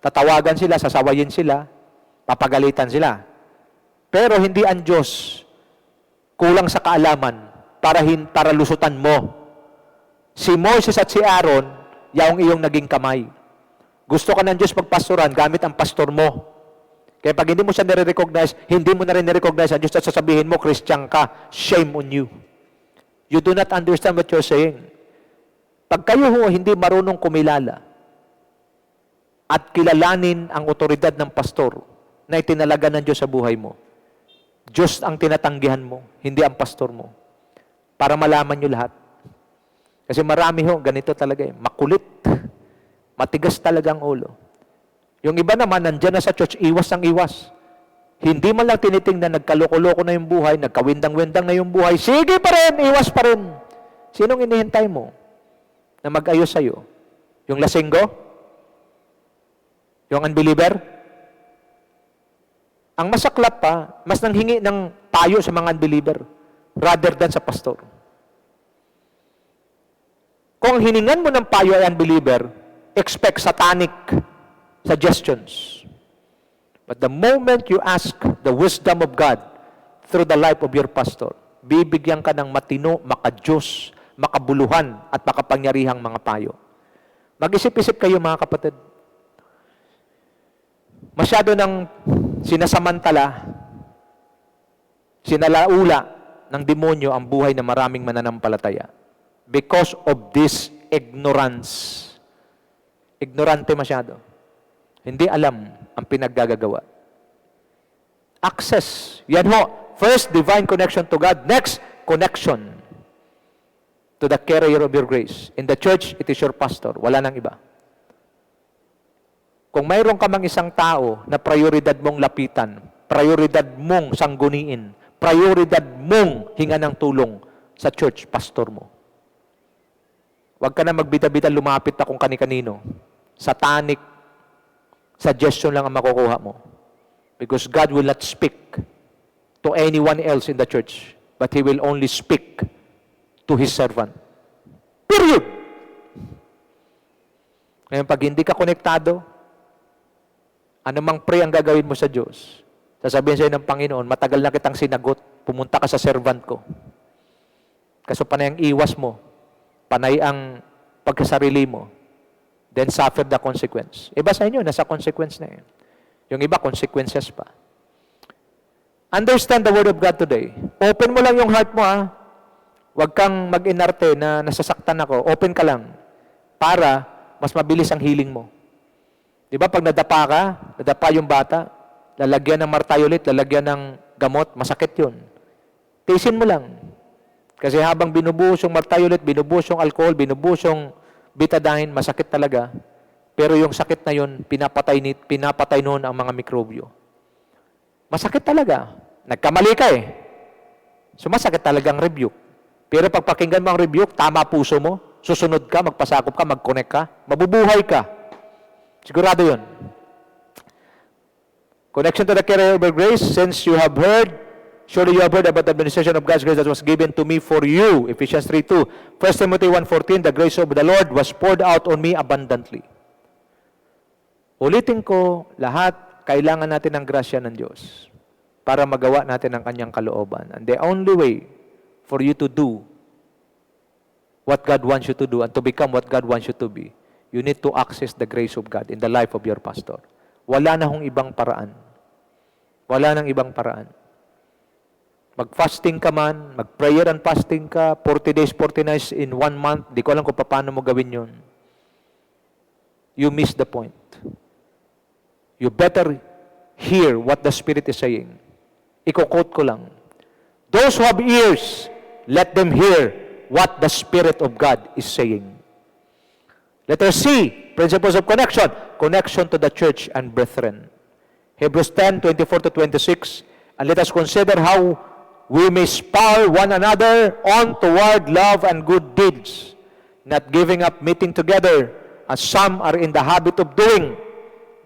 Speaker 3: tatawagan sila, sasawayin sila, papagalitan sila. Pero hindi ang Diyos kulang sa kaalaman para lusutan mo. Si Moses at si Aaron, yaong iyong naging kamay. Gusto ka ng Diyos magpastoran gamit ang pastor mo. Kaya pag hindi mo siya nire-recognize, hindi mo na rin nire-recognize ang Diyos at sasabihin mo, Christian ka, shame on you. You do not understand what you're saying. Pag kayo hindi marunong kumilala at kilalanin ang otoridad ng pastor na itinalaga ng Diyos sa buhay mo, Diyos ang tinatanggihan mo, hindi ang pastor mo. Para malaman nyo lahat. Kasi marami ganito talaga makulit. Matigas talaga ang ulo. Yung iba naman, nandyan na sa church, iwas ang iwas. Hindi man lang tinitingnan, nagkaloko-loko na yung buhay, nagkawindang-windang na yung buhay, sige pa rin, iwas pa rin. Sinong inihintay mo na mag-ayos sa'yo? Yung lasinggo? Yung unbeliever? Ang masaklap pa, mas nanghingi ng payo sa mga unbeliever rather than sa pastor. Kung hiningan mo ng payo ay unbeliever, expect satanic suggestions. But the moment you ask the wisdom of God through the life of your pastor, bibigyan ka ng matino, makadiyos, makabuluhan, at makapangyarihang mga payo. Mag-isip-isip kayo mga kapatid. Masyado ng sinasamantala, sinalaula ng demonyo ang buhay ng maraming mananampalataya because of this ignorance. Ignorante masyado. Hindi alam ang pinaggagawa. Access. Yan ho. First, divine connection to God. Next, connection to the carrier of your grace. In the church, it is your pastor. Wala nang iba. Kung mayroon ka mang isang tao na prioridad mong lapitan, prioridad mong sangguniin, prioridad mong hinga ng tulong sa church, pastor mo. Huwag ka na magbida-bida lumapit na kung kani-kanino. Satanic suggestion lang ang makukuha mo. Because God will not speak to anyone else in the church, but He will only speak to His servant. Period! Ngayon, pag hindi ka konektado, anumang pray ang gagawin mo sa Diyos, sasabihin sa'yo ng Panginoon, matagal na kitang sinagot, pumunta ka sa servant ko. Kaso panay ang iwas mo, panay ang pagkasarili mo, then suffer the consequence. Iba sa inyo, nasa consequence na yun. Yung iba, consequences pa. Understand the Word of God today. Open mo lang yung heart mo, ha. Huwag kang mag-inarte na nasasaktan ako. Open ka lang para mas mabilis ang healing mo. Di ba, pag nadapa yung bata, lalagyan ng martayulit, lalagyan ng gamot, masakit yun. Tiisin mo lang. Kasi habang binubuhos yung martayulit, binubuhos yung alcohol, binubuhos yung betadine, masakit talaga. Pero yung sakit na yun, pinapatay noon ang mga mikrobyo. Masakit talaga. Nagkamali ka eh. So masakit talagang rebuke. Pero pag pakinggan mo ang rebuke, tama puso mo, susunod ka, magpasakop ka, mag-connect ka, mabubuhay ka. Sigurado yun. Connection to the carrier of grace, since you have heard, surely you have heard about the administration of God's grace that was given to me for you. Ephesians 3:2. 1 Timothy 1:14, the grace of the Lord was poured out on me abundantly. Ulitin ko, lahat, kailangan natin ng grasya ng Diyos para magawa natin ang kanyang kalooban. And the only way for you to do what God wants you to do and to become what God wants you to be, you need to access the grace of God in the life of your pastor. Wala na hong ibang paraan. Wala nang ibang paraan. Mag-fasting ka man, mag-prayer and fasting ka, 40 days, 40 nights in 1 month, di ko alam kung paano mo gawin yun. You miss the point. You better hear what the Spirit is saying. Iko-quote ko lang. Those who have ears, let them hear what the Spirit of God is saying. Letter C, principles of connection. Connection to the church and brethren. Hebrews 10:24-26. And let us consider how we may spur one another on toward love and good deeds, not giving up meeting together, as some are in the habit of doing,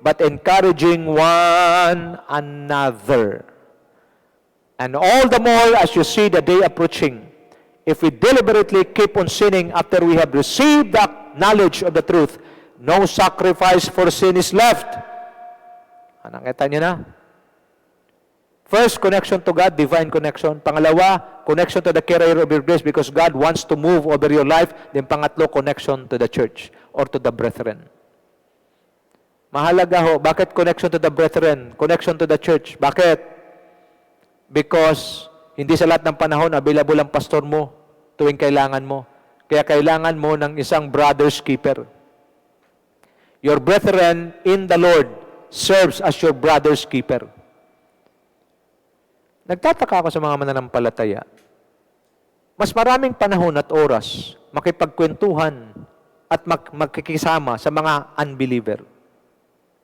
Speaker 3: but encouraging one another. And all the more as you see the day approaching, if we deliberately keep on sinning after we have received the knowledge of the truth, no sacrifice for sin is left. Anong kita niyo na? First, connection to God, divine connection. Pangalawa, connection to the carrier of your grace because God wants to move over your life. Then pangatlo, connection to the church or to the brethren. Mahalaga ho. Bakit connection to the brethren? Connection to the church. Bakit? Because hindi sa lahat ng panahon available ang pastor mo tuwing kailangan mo. Kaya kailangan mo ng isang brother's keeper. Your brethren in the Lord serves as your brother's keeper. Nagtataka ako sa mga mananampalataya. Mas maraming panahon at oras makipagkwentuhan at magkikisama sa mga unbeliever.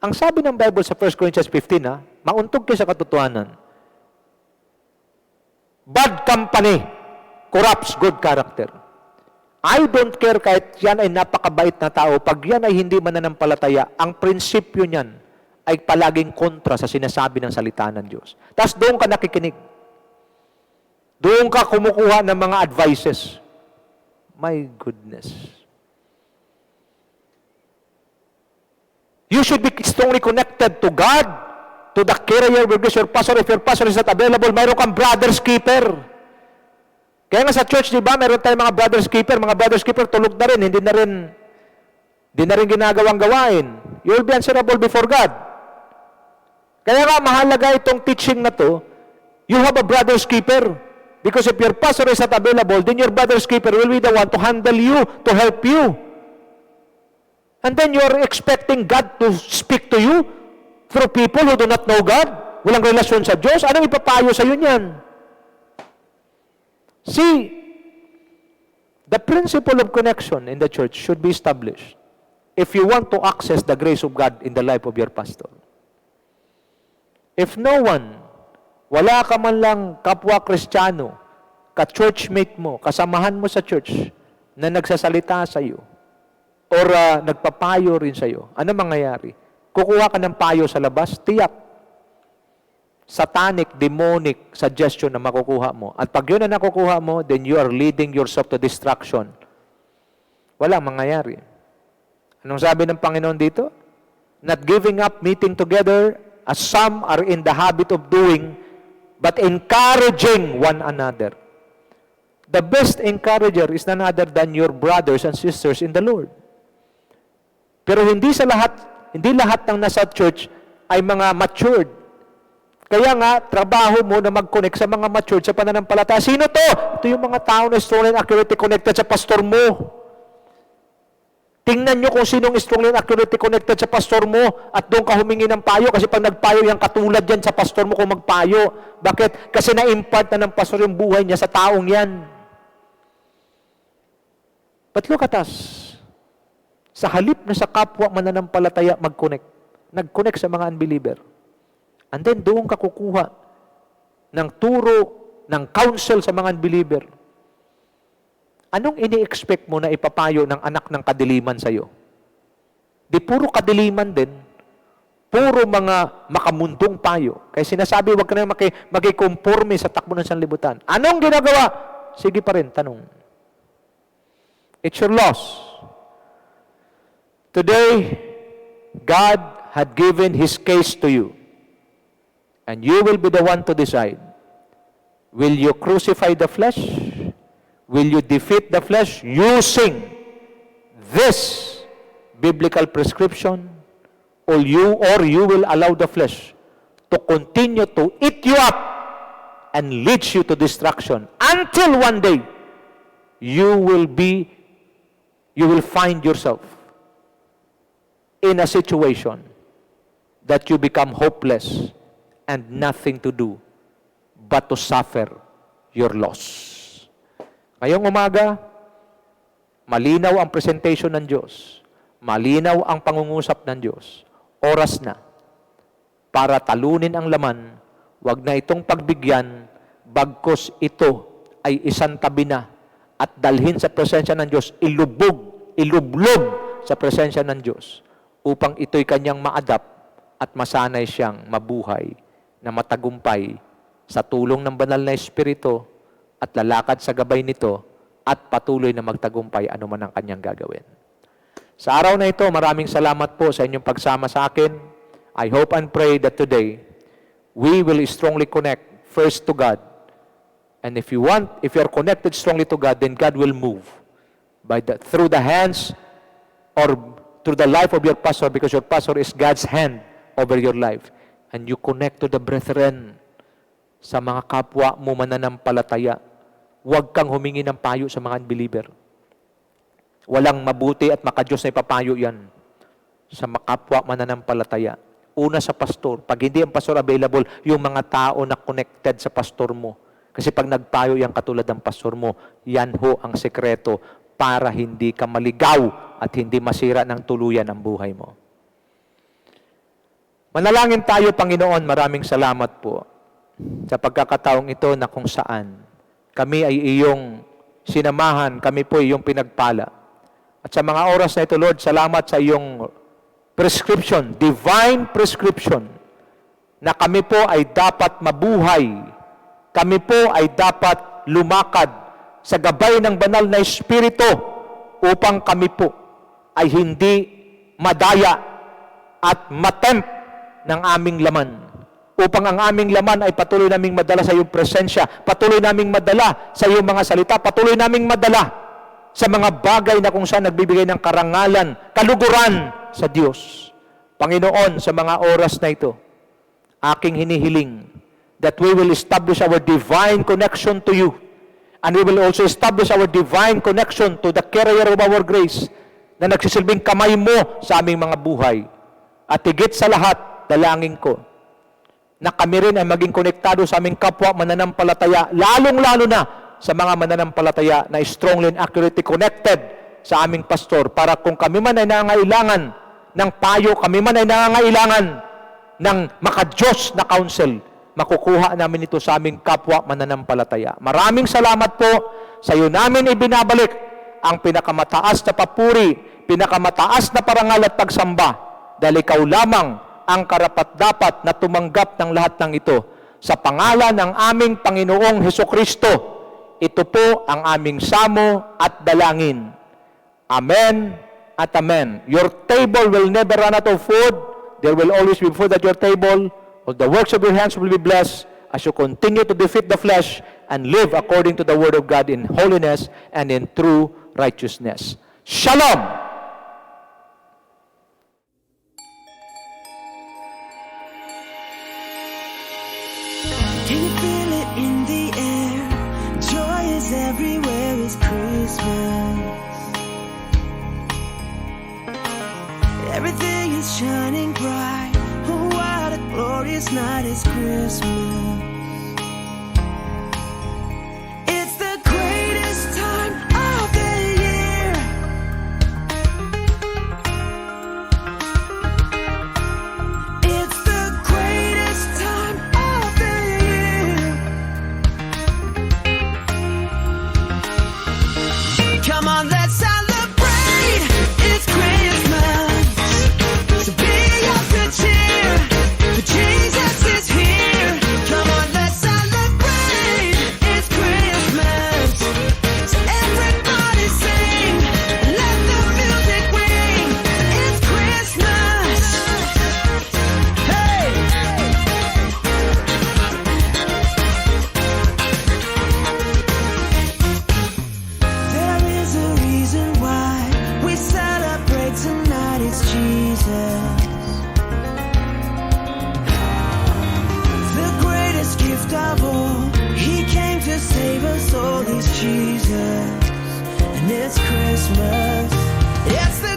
Speaker 3: Ang sabi ng Bible sa 1 Corinthians 15, mauntog kayo sa katotohanan. Bad company corrupts good character. I don't care kahit yan ay napakabait na tao, pag yan ay hindi mananampalataya, ang prinsipyo niyan ay palaging kontra sa sinasabi ng salita ng Diyos. Tapos doon ka nakikinig. Doon ka kumukuha ng mga advices. My goodness. You should be strongly connected to God, to the carrier of your pastor. If your pastor is not available, mayroon kang brother's keeper. Kaya nga sa church, di ba, mayroon tayong mga brother's keeper. Mga brother's keeper, tulog na rin, hindi na rin ginagawang gawain. You will be answerable before God. Kaya nga, mahalaga itong teaching na to, you have a brother's keeper. Because if your pastor is not available, then your brother's keeper will be the one to handle you, to help you. And then you're expecting God to speak to you through people who do not know God? Walang relasyon sa Diyos? Anong ipapayo sa iyo niyan? See, the principle of connection in the church should be established. if you want to access the grace of God in the life of your pastor. If no one, wala ka man lang kapwa Kristiyano, ka-churchmate mo, kasamahan mo sa church, na nagsasalita sa iyo, or nagpapayo rin sa iyo, ano mangyayari? Kukuha ka ng payo sa labas, tiyak. Satanic, demonic suggestion na makukuha mo. At pag yun na nakukuha mo, then you are leading yourself to destruction. Walang mangyayari. Anong sabi ng Panginoon dito? Not giving up meeting together as some are in the habit of doing, but encouraging one another. The best encourager is none other than your brothers and sisters in the Lord. Pero hindi lahat ng nasa church ay mga matured. Kaya nga, trabaho mo na mag-connect sa mga matured sa pananampalataya. Sino to? Ito yung mga tao na strongly and accurately connected sa pastor mo. Tingnan nyo kung sinong strongly and accurately connected sa pastor mo at doon ka humingi ng payo kasi pag nagpayo yan, katulad yan sa pastor mo kung magpayo. Bakit? Kasi na-impart na ng pastor yung buhay niya sa taong yan. But look at us. Sa halip na sa kapwa mananampalataya mag-connect, nag-connect sa mga unbeliever. And then doon ka kukuha ng turo, ng counsel sa mga unbeliever. Anong ini-expect mo na ipapayo ng anak ng kadiliman sa'yo? Di puro kadiliman din, puro mga makamundong payo. Kaya sinasabi, huwag ka na makikonforme sa takbo ng sanlibutan. Anong ginagawa? Sige pa rin, tanong. It's your loss. Today, God had given His case to you. And you will be the one to decide. Will you crucify the flesh? Will you defeat the flesh using this biblical prescription? Or you will allow the flesh to continue to eat you up and lead you to destruction until one day you will find yourself in a situation that you become hopeless and nothing to do but to suffer your loss. Ngayong umaga, malinaw ang presentation ng Diyos. Malinaw ang pangungusap ng Diyos. Oras na para talunin ang laman, wag na itong pagbigyan, bagkus ito ay isang tabi na at dalhin sa presensya ng Diyos, ilublob sa presensya ng Diyos upang ito'y kanyang ma-adapt at masanay siyang mabuhay na matagumpay sa tulong ng banal na Espiritu at lalakad sa gabay nito at patuloy na magtagumpay anuman ang kanyang gagawin. Sa araw na ito, maraming salamat po sa inyong pagsama sa akin. I hope and pray that today, we will strongly connect first to God. And if you are connected strongly to God, then God will move through the hands or through the life of your pastor, because your pastor is God's hand over your life. And you connect to the brethren, sa mga kapwa mo mananampalataya. Huwag kang humingi ng payo sa mga unbeliever. Walang mabuti at makadiyos na ipapayo yan sa mga kapwa mananampalataya. Una sa pastor. Pag hindi ang pastor available, yung mga tao na connected sa pastor mo. Kasi pag nagpayo yan katulad ng pastor mo, yan ho ang sekreto para hindi ka maligaw at hindi masira ng tuluyan ang buhay mo. Manalangin tayo, Panginoon, maraming salamat po sa pagkakataong ito na kung saan kami ay iyong sinamahan, kami po iyong pinagpala. At sa mga oras na ito, Lord, salamat sa iyong prescription, divine prescription, na kami po ay dapat mabuhay, kami po ay dapat lumakad sa gabay ng banal na Espiritu upang kami po ay hindi madaya at matempt ng aming laman. Upang ang aming laman ay patuloy naming madala sa iyong presensya, patuloy naming madala sa iyong mga salita, patuloy naming madala sa mga bagay na kung saan nagbibigay ng karangalan, kaluguran sa Diyos. Panginoon, sa mga oras na ito, aking hinihiling that we will establish our divine connection to you, and we will also establish our divine connection to the carrier of our grace na nagsisilbing kamay mo sa aming mga buhay. At higit sa lahat, dalangin ko na kami rin ay maging konektado sa aming kapwa mananampalataya, lalong-lalo na sa mga mananampalataya na strongly and accurately connected sa aming pastor para kung kami man ay nangangailangan ng payo, kami man ay nangangailangan ng makadiyos na counsel, makukuha namin ito sa aming kapwa mananampalataya. Maraming salamat po. Sa iyo namin ibinabalik ang pinakamataas na papuri, pinakamataas na parangal at pagsamba dahil ikaw lamang ang karapat-dapat na tumanggap ng lahat ng ito. Sa pangalan ng aming Panginoong Hesukristo, ito po ang aming samo at dalangin. Amen at amen. Your table will never run out of food. There will always be food at your table. All the works of your hands will be blessed as you continue to defeat the flesh and live according to the Word of God in holiness and in true righteousness. Shalom!
Speaker 1: Can you feel it in the air? Joy is everywhere, it's Christmas. Everything is shining bright. Oh, what a glorious night, it's Christmas. It's the greatest time of the year. It's the greatest time of the year. Come on, let's celebrate. It's Christmas. So be of good cheer, for Jesus is here. Come on, let's celebrate. It's Christmas. So everybody sing, let the music ring. It's Christmas. Hey! There is a reason why we celebrate tonight. It's Jesus. The greatest gift of all. He came to save us all. He's Jesus. And it's Christmas. It's the